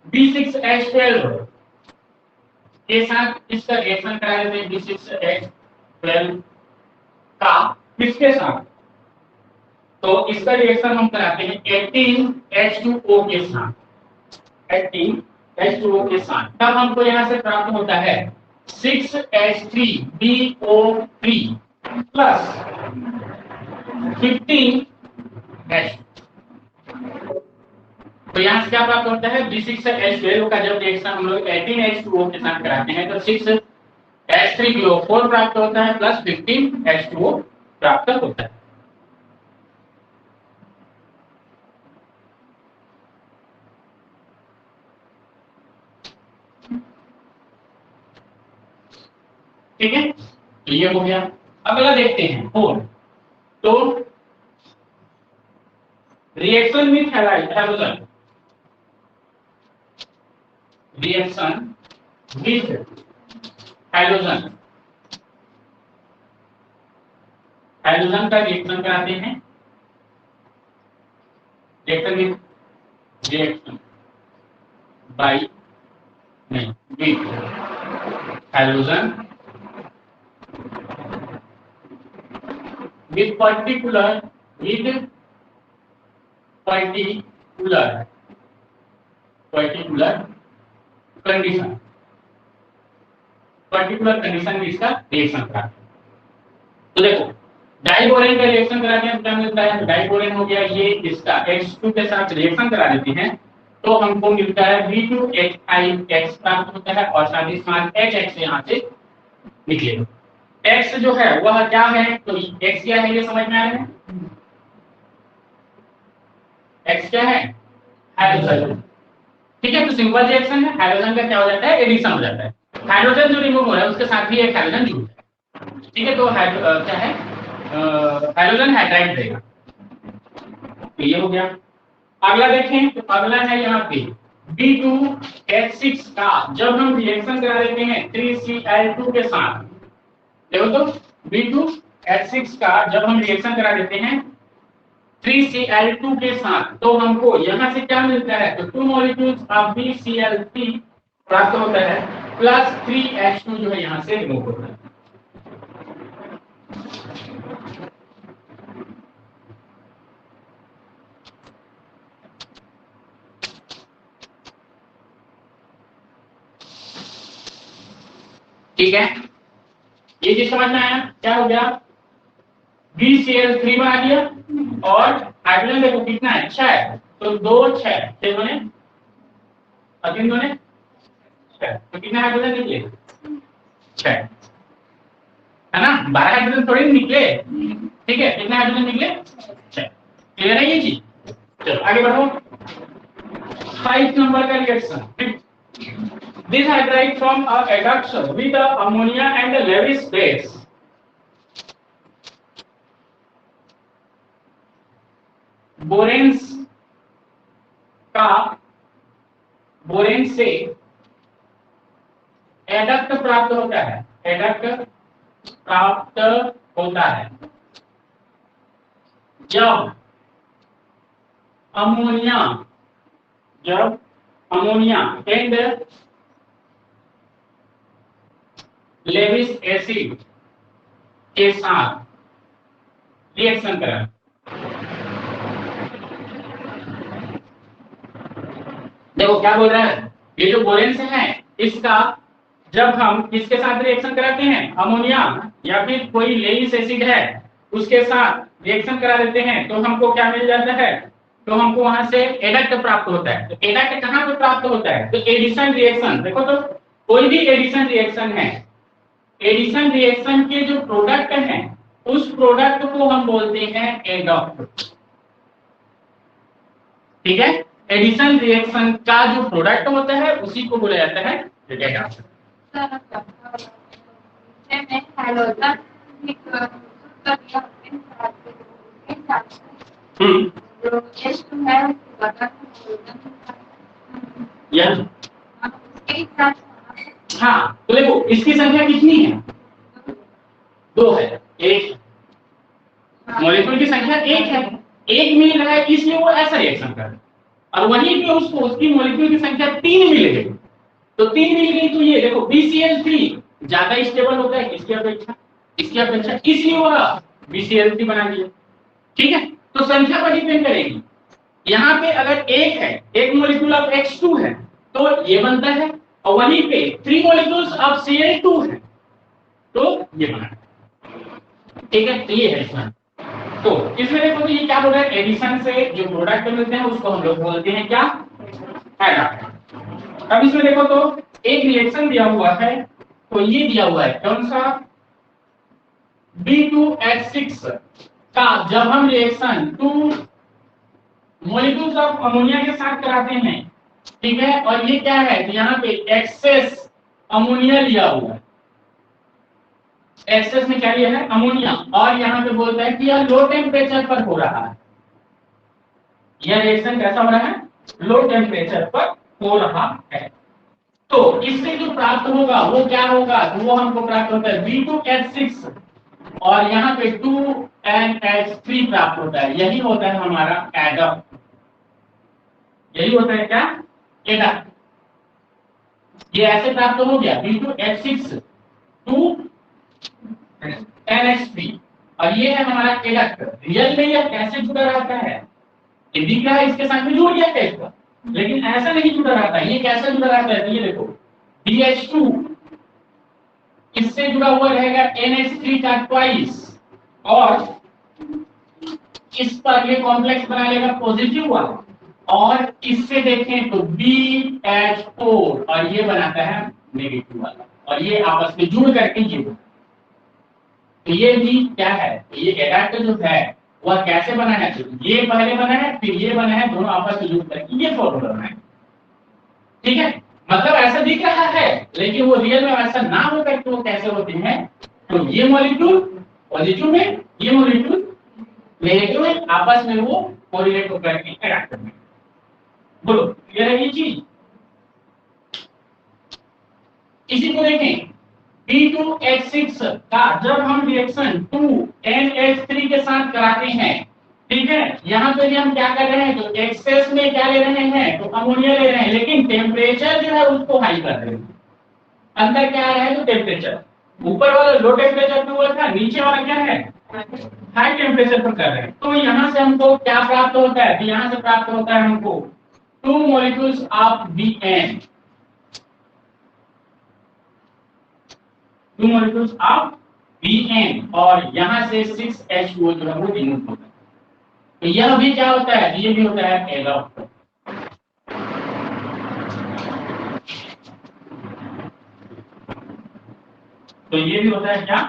B6H12 के साथ इसका रिएक्शन करा देते हैं B6H12 का किसके साथ, तो इसका रिएक्शन हम कराते हैं 18H2O के साथ, 18H2O के साथ, तब हमको यहाँ से प्राप्त होता है 6H3BO3 प्लस 15H। तो यहाँ से क्या प्राप्त होता है, B6H12 का जब रिएक्शन हम लोग 18H2O के साथ कराते हैं तो 6H3BO4 प्राप्त होता है प्लस 15H2O प्राप्त होता है। ठीक है, तो ये हो गया। अगला देखते हैं 4। तो reaction with halogen, reaction with halogen, halogen का रिएक्शन कराते हैं, रिएक्शन विथ रिएक्शन बाय नहीं with halogen with particular condition, particular condition में इसका रिएक्शन कराते हैं। तो देखो डाइबोरेन का रिएक्शन कराते हैं तो क्या मिलता है, डाइबोरेन हो गया, ये इसका H2 के साथ रिएक्शन करा देते हैं तो हमको मिलता है B2H5X प्राप्त होता है और साथ ही साथ HX यहाँ से निकलेगा। X जो है वह क्या है, तो X क्या है ये समझ में आ रहा है, X क्या है, हाइड्रोजन। ठीक है, तो सिंपल रिएक्शन है, हाइड्रोजन का क्या हो जाता है, एडिशन हो जाता है। हाइड्रोजन जो रिमूव हो रहा है उसके साथ भी एक हाइड्रोजन जुड़ जाता है। ठीक है, तो क्या है, हाइड्रोजन हाइड्राइड रहेगा। तो ये हो गया। अगला देखें तो अगला है यहाँ पे B2H6 का जब हम रिएक्शन करा देते हैं 3Cl2 के साथ, देखो तो B2H6 का जब हम रिएक्शन करा देते हैं 3Cl2 के साथ तो हमको यहाँ से क्या मिलता है, तो 2 मॉलिक्यूल्स ऑफ BCl3 प्राप्त होता है प्लस 3H2 जो है यहाँ से रिमूव होता है। ठीक है, ये चीज समझ में आया, क्या हो गया, BCl3 बना दिया और हाइड्रोजन देखो कितना है, 6, तो 2 6 6 बने और 3 बने 6, तो कितने हाइड्रोजन निकले, 6 है ना, 12 हाइड्रोजन थोड़ी निकले। ठीक है, कितने हाइड्रोजन निकले, 6। क्लियर है ये चीज। चलो आगे बढ़ो, 5 नंबर का reaction, this hydride from a adduction with the ammonia and the Lewis base borane से एडक्ट प्राप्त होता है, एडक्ट प्राप्त होता है जब अमोनिया एंड लेविस एसिड के साथ रिएक्शन करा। देखो क्या बोल रहा है, ये जो बोरेन से है इसका जब हम किसके साथ रिएक्शन कराते हैं, अमोनिया या फिर कोई लेविस एसिड है उसके साथ रिएक्शन करा देते हैं तो हमको क्या मिल जाता है, तो हमको वहां से एडक्ट प्राप्त होता है। तो एडक्ट कहां पे प्राप्त होता है, तो एडिशन रिएक्शन, देखो तो कोई भी एडिशन रिएक्शन है, एडिशन रिएक्शन के जो प्रोडक्ट हैं उस प्रोडक्ट को हम बोलते हैं एडक्ट। ठीक है, एडिशन रिएक्शन का जो प्रोडक्ट होता है उसी को बोला जाता है एडक्ट। हाँ, तो देखो इसकी संख्या कितनी है, 2 है, 1 मॉलिक्यूल की संख्या 1 है, 1 मिल रहा है इसलिए वो ऐसा रिएक्शन कर रहा है, और वहीं पे उसको उसकी मॉलिक्यूल की संख्या 3 मिल गई तो 3 मिल गई, तो ये देखो BCl3 ज्यादा स्टेबल होता है इसकी अपेक्षा, इसलिए वो BCl3 बना दिया। ठीक है, तो संख्या पर डिपेंड करेगी। यहाँ पे अगर एक मॉलिक्यूल ऑफ X2 है तो ये बनता है, और वहीं पे 3 मॉलिक्यूल्स ऑफ Cl2 है तो ये बना। ठीक है, तो ये है इसमें। तो इसमें देखो, तो ये क्या बोल रहा है, एडिशन से जो प्रोडक्ट मिलते हैं उसको हम लोग बोलते हैं क्या, एडा। अब इसमें देखो तो एक रिएक्शन दिया हुआ है, तो ये दिया हुआ है कौन सा, B2H6 का जब हम रिएक्शन 2 मॉलिक्यूल्स ऑफ अमोनिया के साथ कराते हैं, ठीक है, और ये क्या है, तो यहाँ पे एक्सेस अमोनिया लिया हुआ है, एक्सेस में क्या लिया है, अमोनिया, और यहाँ पे बोलता है कि यह लो टेम्परेचर पर हो रहा है, यह रिएक्शन कैसा हो रहा है, लो टेम्परेचर पर हो रहा है। तो इससे जो प्राप्त होगा वो क्या होगा, तो वो हमको प्राप्त होता है B2H6 और यहाँ पे 2NH3 प्राप्त होता है, यही होता है हमारा एडा, यही होता है क्या, एडा। ये ऐसे प्राप्त हो गया B2H6 2NH3, और ये है हमारा एडक्ट। रियल में यह कैसे जुड़ा रहता है, ये दिख रहा है इसके साथ में जुड़ गया टेस्ट का, लेकिन ऐसा नहीं जुड़ा रहता है। ये कैसे जुड़ा रहता है, तो ये देखो BH2 इससे जुड़ा हुआ रहेगा NH3 का ट्वाइस, और इस पर ये कॉम्प्लेक्स बना लेगा पॉजिटिव वाला, और इससे देखें तो BH4 और ये बनाता है नेगेटिव वाला, और ये आपस में जुड़ करके ये, तो ये भी क्या है, ये एडक्ट जो है वह कैसे बना है, ये पहले बना है फिर ये बना है, दोनों आपस में जुड़ करके ये फॉर्मूला बना है। ठीक है, मतलब ऐसा दिख रहा है, लेकिन वो रियल में ऐसा ना हो करके वो कैसे होते हैं, तो ये मॉलिक्यूल पॉजिटिव में, ये मॉलिक्यूल नेगेटिव में, आपस में वो कोरिलेट होकर के एडक्ट में। बोलो क्लियर है ये चीज। इसी को देखें B2H6 का जब हम रिएक्शन 2NH3 के साथ कराते हैं, ठीक है, यहाँ पे भी हम क्या कर रहे हैं, तो एक्सेस में क्या ले रहे हैं, तो अमोनिया ले रहे हैं, लेकिन टेम्परेचर जो है उसको हाई कर रहे हैं। अंदर क्या आ रहा है, तो टेम्परेचर ऊपर वाला लो टेम्परेचर पे हुआ था, नीचे वाला क्या है, हाई टेम्परेचर पर कर रहे हैं। तो यहाँ से हमको क्या प्राप्त होता है, तो यहाँ से प्राप्त होता है हमको 2 molecules of BN, 2 molecules of BN, और यहाँ से 6H2O जो है वो रिमूव होता है। तो यह भी क्या होता है, ये भी होता है एडॉप्ट। तो ये भी होता है क्या,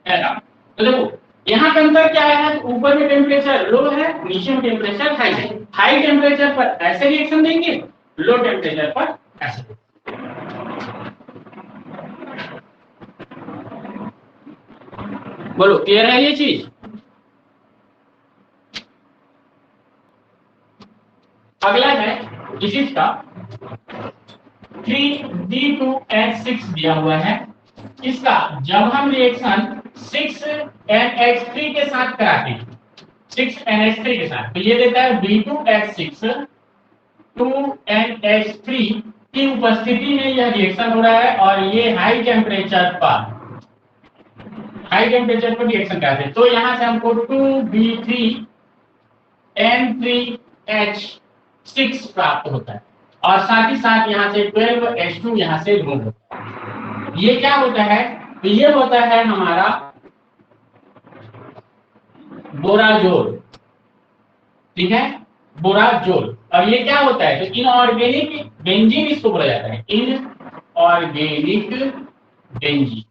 एडॉप्ट। तो देखो यहाँ का अंतर क्या है, तो ऊपर में टेम्परेचर लो है, नीचे में टेम्परेचर हाई है। हाई टेम्परेचर पर ऐसे रिएक्शन देंगे, लो टेम्परेचर पर ऐसे। बोलो क्लियर है ये चीज। अगला है इसी का 3D2H6 दिया हुआ है, इसका जब हम रिएक्शन 6NH3 के साथ कराते हैं, 6NH3 के साथ, तो ये देता है B2H6 2NH3 की उपस्थिति में यह रिएक्शन हो रहा है, और ये हाई टेम्परेचर पर रिएक्शन कराते हैं। तो यहां से हमको 2B3N3H6 प्राप्त होता है, और साथ ही साथ यहाँ से 12H2 यहाँ से रिमूव होता है। ये क्या होता है, तो ये होता है हमारा बोराजोल। ठीक है, बोराजोल। और ये क्या होता है, तो इनऑर्गेनिक बेंजीन इसको बोला जाता है, इनऑर्गेनिक बेंजीन।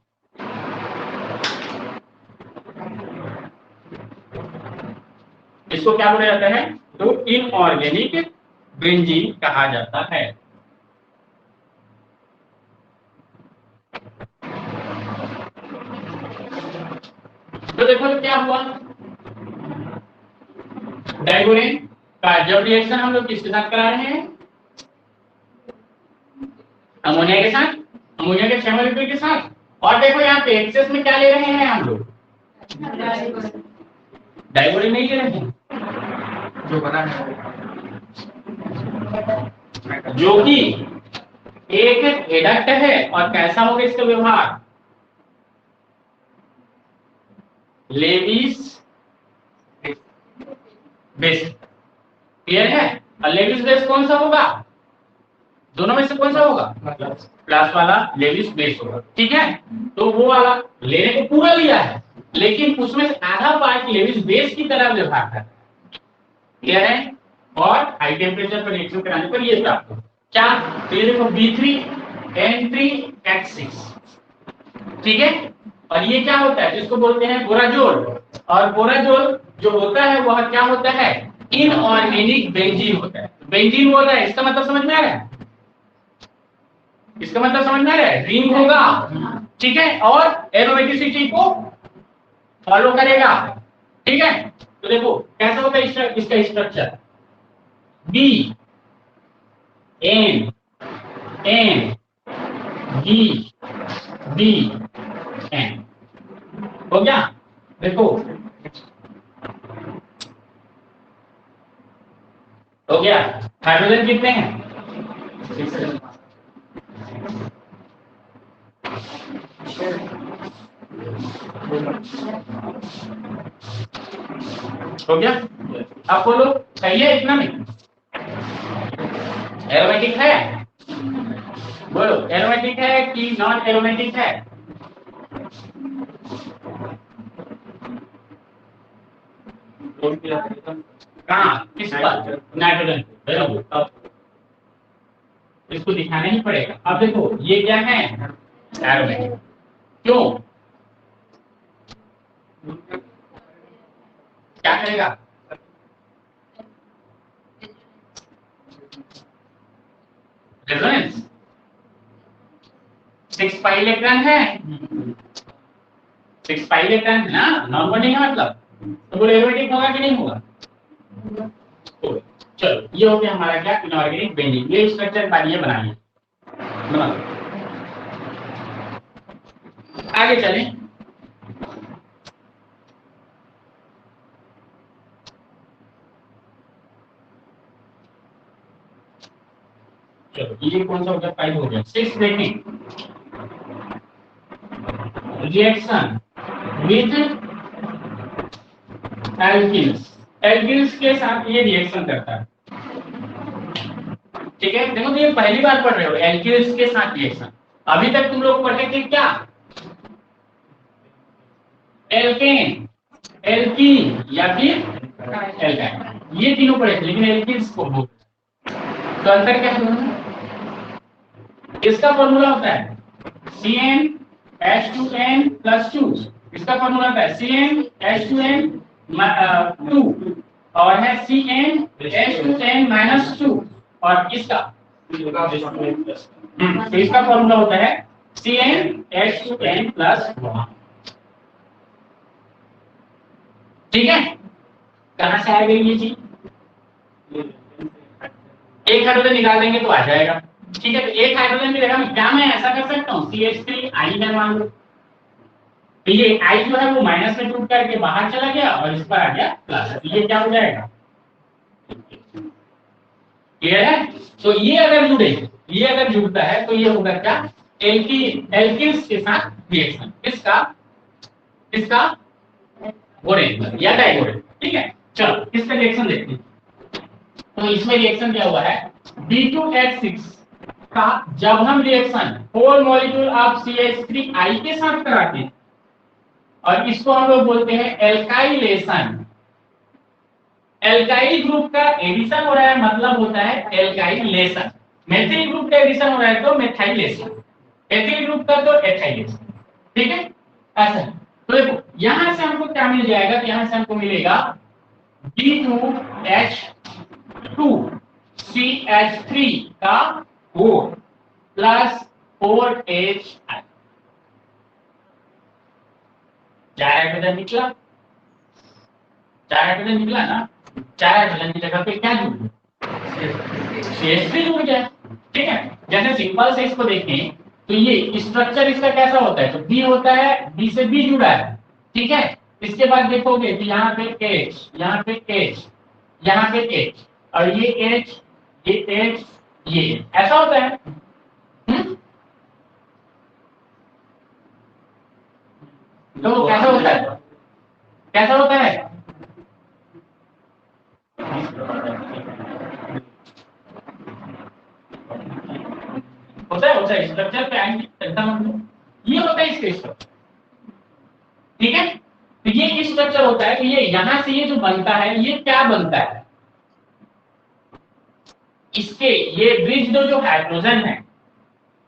इसको क्या बोला जाता है, तो इनऑर्गेनिक बेंजीन कहा जाता है। तो देखो तो क्या हुआ, डाइगोरेन का जब रिएक्शन हम लोग किसके साथ करा रहे हैं, अमोनिया के साथ, अमोनिया के 6 मॉलिक्यूल के साथ। और देखो यहाँ पे एक्सेस में क्या ले रहे हैं हम लोग, डाइगोरेन नहीं ले रहे हैं, जो बना है, जो कि एक एडक्ट है और कैसा होगा इसका व्यवहार, लेविस बेस। क्लियर है? और लेविस बेस कौन सा होगा, दोनों में से कौन सा होगा, क्लास वाला लेविस बेस होगा। ठीक है, तो वो वाला लेने को पूरा लिया है, लेकिन उसमें से आधा पार्ट लेविस बेस की तरह व्यवहार करता है। क्लियर है? और हाई टेम्परेचर पर रिएक्शन कराने पर ये प्राप्त होगा क्या, तो ये देखो B3N3H6। ठीक है, और ये क्या होता है, जिसको बोलते हैं बोराजोल। और बोराजोल जो होता है वह क्या होता है, इनऑर्गेनिक बेंजीन होता है। बेंजीन बोल रहा है, इसका मतलब समझ में आ रहा है, इसका मतलब समझ में आ रहा है, रिंग होगा। ठीक है, और एरोमेटिसिटी को फॉलो करेगा। ठीक है, तो देखो कैसा होता है इसका structure, B N N B B N हो गया। देखो हो गया, हाइड्रोजन कितने हैं, हो गया। अब बोलो सही है इतना में, एरोमेटिक है, बोलो एरोमेटिक है कि नॉन एरोमेटिक है, कहाँ किस पर, नाइट्रोजन। अब इसको दिखाना ही पड़ेगा। अब देखो ये क्या है, एरोमेटिक। क्यों, क्या करेगा, रेजोनेंस। 6 पाई इलेक्ट्रॉन है, 6 पाई इलेक्ट्रॉन है ना, नॉन बॉन्डिंग है मतलब, तो वो एरोमेटिक होगा कि नहीं होगा, होगा। चलो ये हो गया हमारा क्या, इनऑर्गेनिक बेंजीन। ये स्ट्रक्चर पानी बनाइए, बना लो। आगे चलें, चलो ये कौन सा हो गया, 5 हो गया। 6 देखें, रिएक्शन विद एल्किन्स। एल्किन्स के साथ ये रिएक्शन करता है। ठीक है, देखो तो ये पहली बार पढ़ रहे हो, एल्किन्स के साथ रिएक्शन। अभी तक तुम लोग पढ़े थे क्या, एल्केन, एल्कीन या फिर एल्काइन, ये तीनों पढ़े थे, लेकिन एल्किन्स को भूल। तो अंतर क्या है, इसका फॉर्मूला होता है CnH2n+2। इसका फॉर्मूला होता है CnH2n2 और है CnH2n-2। और इसका तो इसका फॉर्मूला होता है CnH2n+1। ठीक है, कहां से आ गई ये चीज, एक हाइड्रोजन निकाल देंगे तो आ जाएगा। ठीक है, तो एक हाइड्रोजन की जगह क्या मैं ऐसा कर सकता हूँ, CH3 है मान लो, तो ये I जो है वो माइनस में टूट करके बाहर चला गया और इस पर आ गया प्लस, तो ये क्या हो जाएगा, क्लियर है। तो ये अगर जुड़ता है तो ये होगा क्या, एल्किन्स के साथ रिएक्शन, इसका बोरेन या डाइबोरेन। ठीक है, चलो इसका रिएक्शन देखते हैं। तो इसमें रिएक्शन क्या हुआ है, B2H6 का जब हम रिएक्शन 4 मॉलिक्यूल ऑफ CH3I के साथ कराते हैं, और इसको हम लोग बोलते हैं एल्काइलेशन। एल्काइल ग्रुप का एडिशन हो रहा है, मतलब होता है एल्काइलेशन। मेथिल ग्रुप का एडिशन हो रहा है तो मेथाइलेशन, एथिल ग्रुप का तो एथाइलेशन। ठीक है, ऐसा। तो देखो यहां से हमको क्या मिल जाएगा, यहां से हमको मिलेगा B2H2CH3 का 4 प्लस 4HI। चार हाइड्रोजन निकला, चार हाइड्रोजन निकला ना, चार हाइड्रोजन की जगह पे क्या जुड़ गया, CH3 जुड़ गया। ठीक है, जैसे सिंपल से इसको देखें तो ये स्ट्रक्चर इसका कैसा होता है, तो B होता है, B से B जुड़ा है। ठीक है, इसके बाद देखोगे तो यहाँ पे H, यहाँ पे H, यहाँ पे H, और ये H, ये H, ये ऐसा होता है। तो कैसा होता है, कैसा होता है? होता है स्ट्रक्चर पे आएंगे, टेंशन मत लो। ये होता है इसके स्ट्रक्चर, ठीक है। तो ये स्ट्रक्चर होता है, तो ये यहां से ये जो बनता है ये क्या बनता है, इसके ये ब्रिज जो हाइड्रोजन है,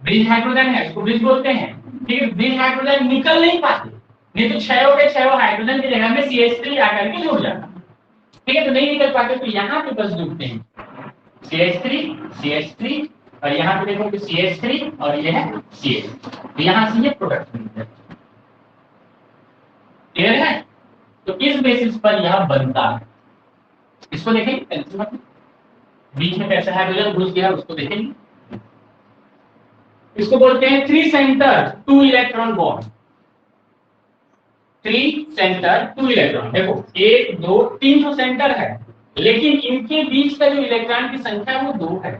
ब्रिज हाइड्रोजन है, इसको ब्रिज बोलते हैं, ठीक है। ब्रिज हाइड्रोजन निकल नहीं पाते, नहीं तो क्षयों के क्षयों हाइड्रोजन की जगह में CH3 आकर के जुड़ जाता, ठीक है। तो नहीं निकल पाते, तो यहाँ पे बस जुड़ते हैं CH3 CH3, और यहाँ पे देखो कि CH3 और ये है CH, तो यहाँ से ये प्रोडक्ट मिलता है, क्लियर है। तो इस बेसिस पर यह बनता है, इसको देखेंगे बीच में कैसा हाइड्रोजन घुस गया उसको देखेंगे। इसको बोलते हैं 3 centre 2 electron bond, 3 centre 2 electron. देखो 1 2 3 तो सेंटर है, लेकिन इनके बीच का जो इलेक्ट्रॉन की संख्या वो 2 है,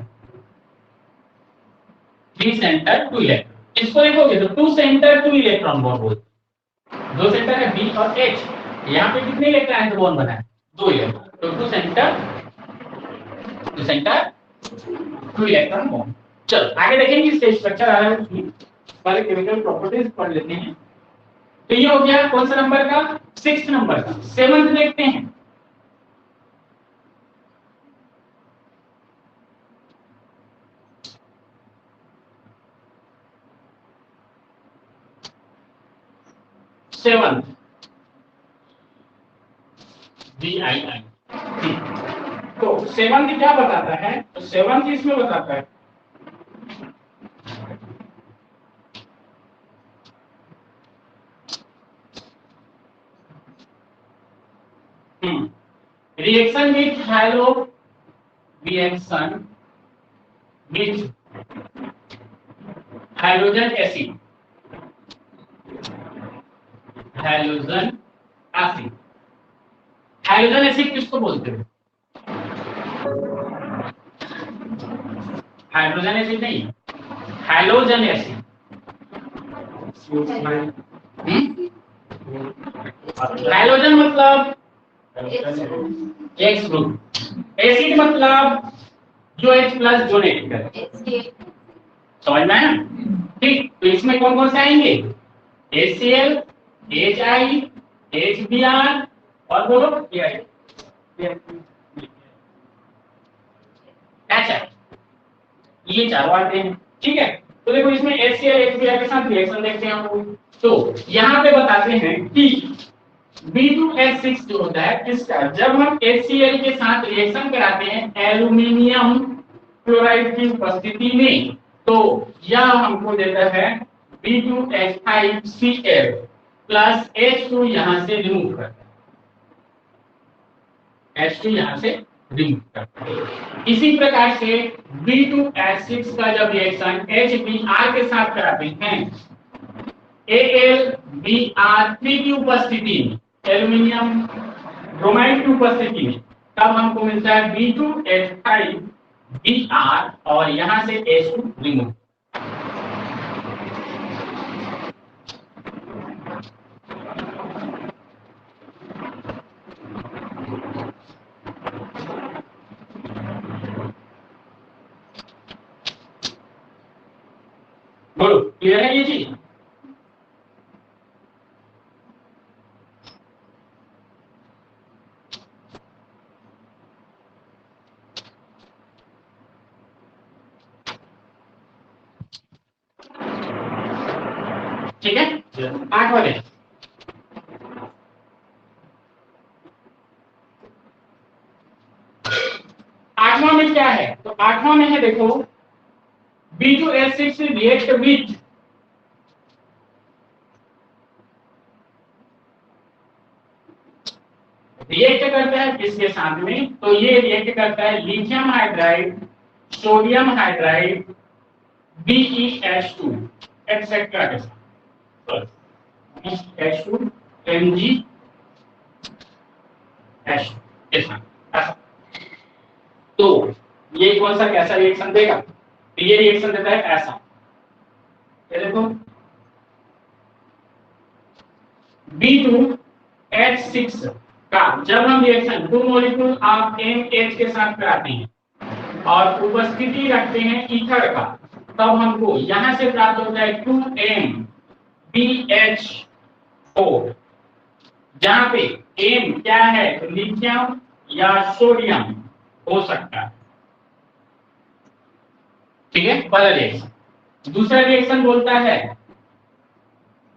3 सेंटर 2 इलेक्ट्रॉन। इसको देखोगे तो 2 सेंटर 2 इलेक्ट्रॉन बॉन्ड बोलते हैं, 2 सेंटर है B और H, यहाँ पे कितने इलेक्ट्रॉन का बॉन्ड बना है, 2 इलेक्ट्रॉन, तो 2 सेंटर 2 इलेक्ट्रॉन बॉन्ड। चलो आगे देखेंगे इसके स्ट्रक्चर आ रहा है, उसमें पहले केमिकल प्रॉपर्टीज पढ़ लेते हैं। तो ये हो गया कौन सा नंबर का, 6th नंबर का। 7th देखते हैं। सेवंथ DII, तो 7th क्या बताता है, तो 7th इसमें बताता है reaction with hydrogen acid, hydrogen acid. Hydrogen acid किसको बोलते हैं, हाइड्रोजन एसिड नहीं, हाइड्रोजन एसिड। हाइड्रोजन मतलब X ग्रुप, एसिड मतलब जो H प्लस जो नेगेटिव, समझ में आया, ठीक। तो इसमें कौन कौन से आएंगे, HCl HI HBr और बोलो ये चारों आते हैं, ठीक है। तो देखो इसमें HCl HBr के साथ रिएक्शन देखते हैं हम लोग, तो यहाँ पे बताते हैं कि B2H6 जो होता है इसका, जब हम HCl के साथ रिएक्शन कराते हैं एल्यूमिनियम क्लोराइड की उपस्थिति में, तो यह हमको देता है B2H5Cl प्लस H2 यहां से रिमूव करता है, H2 यहां से रिमूव करता है। इसी प्रकार से B2H6 का जब रिएक्शन HBr के साथ कराते हैं AlBr3 की उपस्थिति में, एल्यूमिनियम ब्रोमाइड की उपस्थिति में, तब हमको मिलता है B2H5Br और यहां से H2 रिमूव। बोलो क्लियर है ये चीज, ठीक है। 8 वाले 8वां में क्या है, तो 8वां में है देखो B2H6 रिएक्ट विथ रिएक्ट करता है किसके साथ में, तो ये रिएक्ट करता है lithium hydride, sodium hydride, BeH2 etcetera के साथ, BeH2 MgH के साथ। तो ये कौन सा कैसा रिएक्शन देगा, तो ये रिएक्शन देता है ऐसा, ये देखो B2H6 का जब हम रिएक्शन 2 मॉलिक्यूल ऑफ NH के साथ कराते हैं और उपस्थिति रखते हैं ईथर का, तब हमको यहां से प्राप्त होता है 2MBH4, जहां पे M क्या है, तो लिथियम या सोडियम हो सकता है। ठीक है, पहला रिएक्शन। दूसरा रिएक्शन बोलता है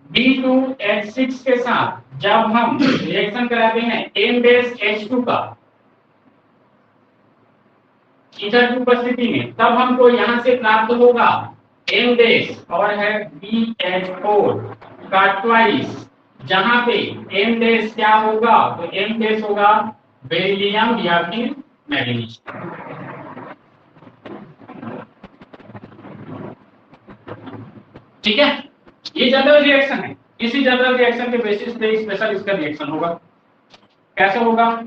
B2H6 के साथ जब हम रिएक्शन कराते हैं M-H2 का ईथर की उपस्थिति में, तब हमको यहां से प्राप्त होगा M- और है BH4 का ट्वाइस, जहां पे M- क्या होगा, तो M- होगा बेरिलियम या फिर मैग्नीशियम। ठीक है, ये जनरल रिएक्शन है। इसी जनरल रिएक्शन के बेसिस पे स्पेशल इसका रिएक्शन होगा। कैसे होगा,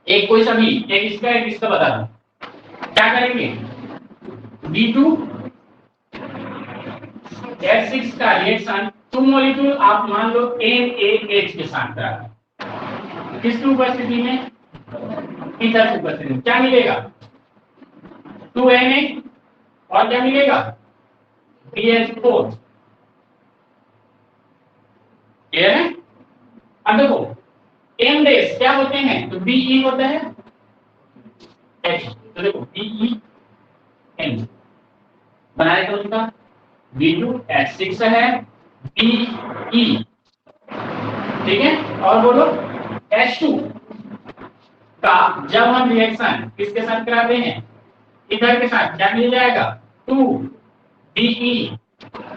एक कोई सा भी, एक इसका बता दो। क्या करेंगे, B2H6 का रिएक्शन 2 मॉलिक्यूल आप मान लो NaH के साथ करा, किसकी उपस्थिति में, ईथर की उपस्थिति में, क्या मिलेगा 2Na और क्या मिलेगा BH4। क्लियर है। अब देखो M बेस क्या होते हैं, तो Be होता है H, तो देखो BeN बनाए तो उसका B2H6 है Be, ठीक है। और बोलो H2 का जब हम रिएक्शन किसके साथ कराते हैं, इधर के साथ, क्या मिल जाएगा 2Be,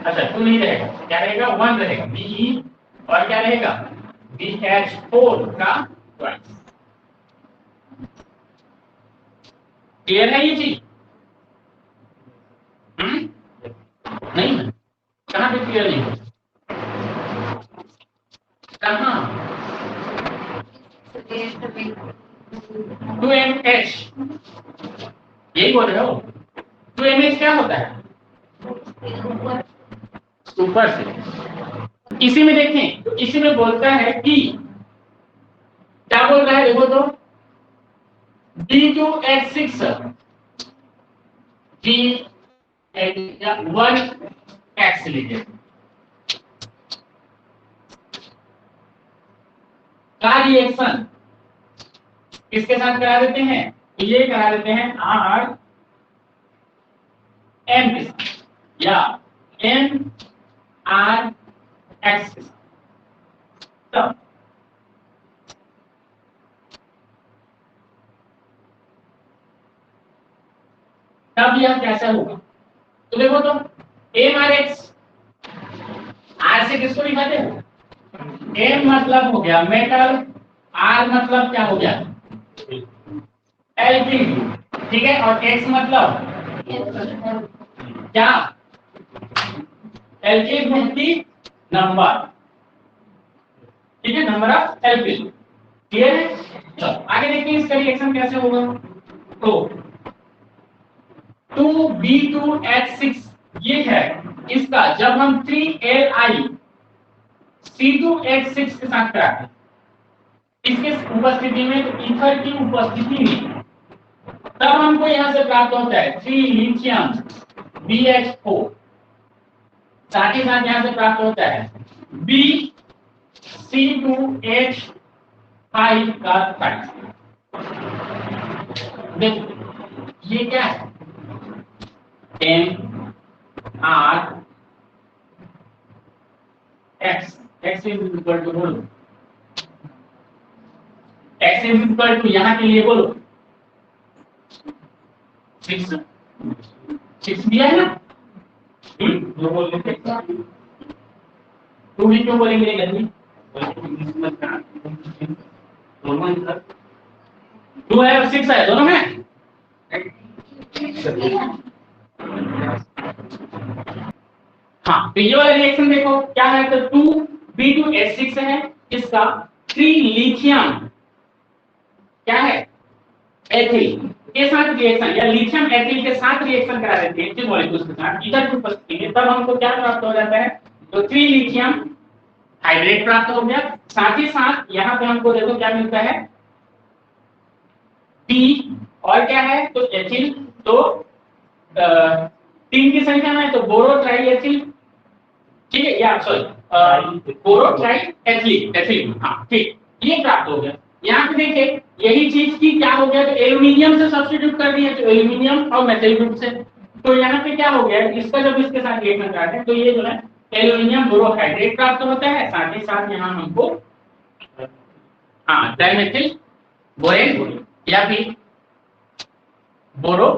अच्छा 2 नहीं रहेगा, क्या रहेगा 1 रहेगा Be, और क्या रहेगा BH4 का ट्वाइस। क्लियर है ये चीज, नहीं है, कहां पे क्लियर नहीं है, कहां 2MH, यही बोल रहे हो। 2MH क्या होता है, ऊपर से। इसी में देखें तो इसी में बोलता है कि क्या बोल रहा है, देखो तो B2H6 1X लीजिए का रिएक्शन किसके साथ करा देते हैं, ये करा देते हैं R M के साथ या M R X के साथ, तब यह कैसे होगा, तो देखो तो MRX, R से किसको दिखाते हैं, M मतलब हो गया मेटल, R मतलब क्या हो गया एल्किल, ठीक है, और X मतलब क्या, एल्किल ग्रुप की नंबर, ठीक है, नंबर ऑफ एल्किल। क्लियर है, चलो आगे देखते हैं इसका रिएक्शन कैसे होगा। तो 2B2H6 ये है इसका, जब हम 3Li C2H6 के साथ कराते हैं इसके उपस्थिति में, तो ईथर की उपस्थिति में, तब हमको यहां से प्राप्त होता है 3 लिथियम BH4, साथ ही साथ यहां से प्राप्त होता है BC2H5 का ट्वाइस। देखो ये क्या है, MR X, X is equal to, बोलो X इज इक्वल टू, यहां के लिए बोलो 6 दिया है ना, जो बोल रहे थे 2 भी क्यों बोलेंगे गलती, 2 है और 6 है, दोनों में। हाँ, तो ये वाला रिएक्शन देखो क्या है, तो 2B2H6 है इसका 3 लिथियम क्या है एथिल के साथ रिएक्शन या लिथियम एथिल के साथ रिएक्शन करा देते हैं मॉलिक्यूल्स के साथ इधर की उपस्थिति में, तब हमको क्या प्राप्त हो जाता है, तो 3 लिथियम हाइड्रेट प्राप्त हो गया। साथ ही साथ यहाँ पे हमको देखो क्या मिलता है, टी और क्या है, तो एथिल, तो 3 की संख्या में, तो बोरो ट्राई एथिल, ठीक है, या सॉरी बोरो ट्राई एथिल, एथिल, हाँ ठीक, ये प्राप्त हो गया। यहाँ पे देखिए यही चीज की क्या हो गया, तो एल्यूमिनियम से सब्स्टिट्यूट कर दिया, तो एल्यूमिनियम और मेथिल ग्रुप से, तो यहाँ पे क्या हो गया, इसका जब इसके साथ रिएक्शन कराते हैं तो ये जो है एल्यूमिनियम बोरोहाइड्रेट प्राप्त होता है। साथ ही साथ यहाँ हमको हाँ डाइमेथिल बोरेन या फिर बोरो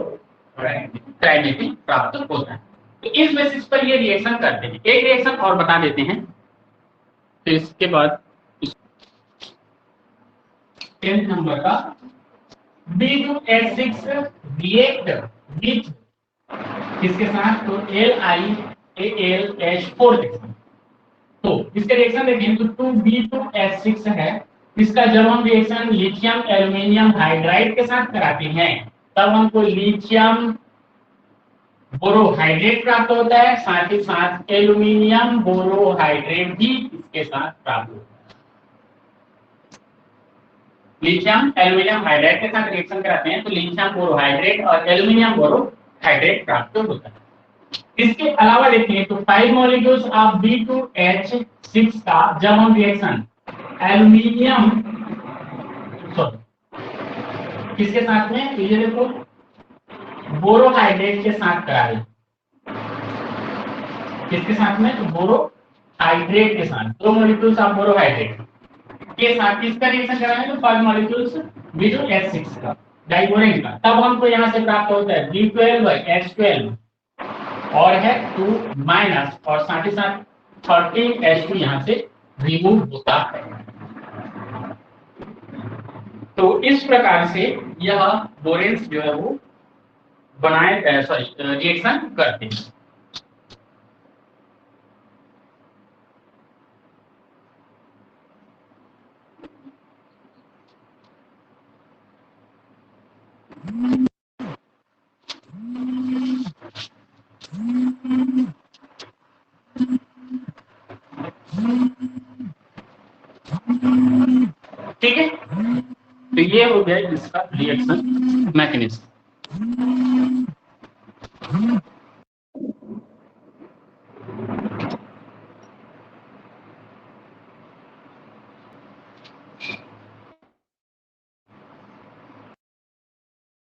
ट्राइमेथिल प्राप्त होता है। तो इस बेसिस पर ये रिएक्शन करते हैं। एक रिएक्शन और बता देते हैं, तो इसके बाद 10 नंबर का B2H6 रिएक्ट विथ किसके साथ, तो LiAlH4 के साथ। तो इसके रिएक्शन देखें तो 2B2H6 है, इसका जब हम रिएक्शन लिथियम एल्यूमिनियम हाइड्राइड के साथ कराते हैं तब हमको लिथियम बोरोहाइड्रेट प्राप्त होता है। साथ ही साथ एल्यूमिनियम बोरोहाइड्रेट भी इसके साथ प्राप्त होता है। लिथियम एल्यूमिनियम हाइड्राइड के साथ रिएक्शन कराते हैं तो लिथियम बोरोहाइड्रेट और एल्यूमिनियम बोरोहाइड्रेट प्राप्त होता है। इसके अलावा देखिए तो 5 मॉलिक्यूल्स ऑफ B2H6 का जब हम रिएक्शन एल्यूमिनियम किसके साथ में, तो ये देखो बोरोहाइड्रेट के साथ करा रहे, किसके साथ में, तो बोरोहाइड्रेट के साथ, 2 मॉलिक्यूल्स ऑफ बोरोहाइड्रेट के साथ किसका रिएक्शन करा है, तो 5 मॉलिक्यूल्स B2H6 का डाइबोरेन का, तब हमको यहाँ से प्राप्त होता है B12H12 और है 2 माइनस, और साथ ही साथ 13H2 यहाँ से रिमूव होता है। तो इस प्रकार से यह बोरेन्स जो है वो बनाए रिएक्शन करते हैं। ठीक है, तो ये हो गया इसका रिएक्शन मैकेनिज्म।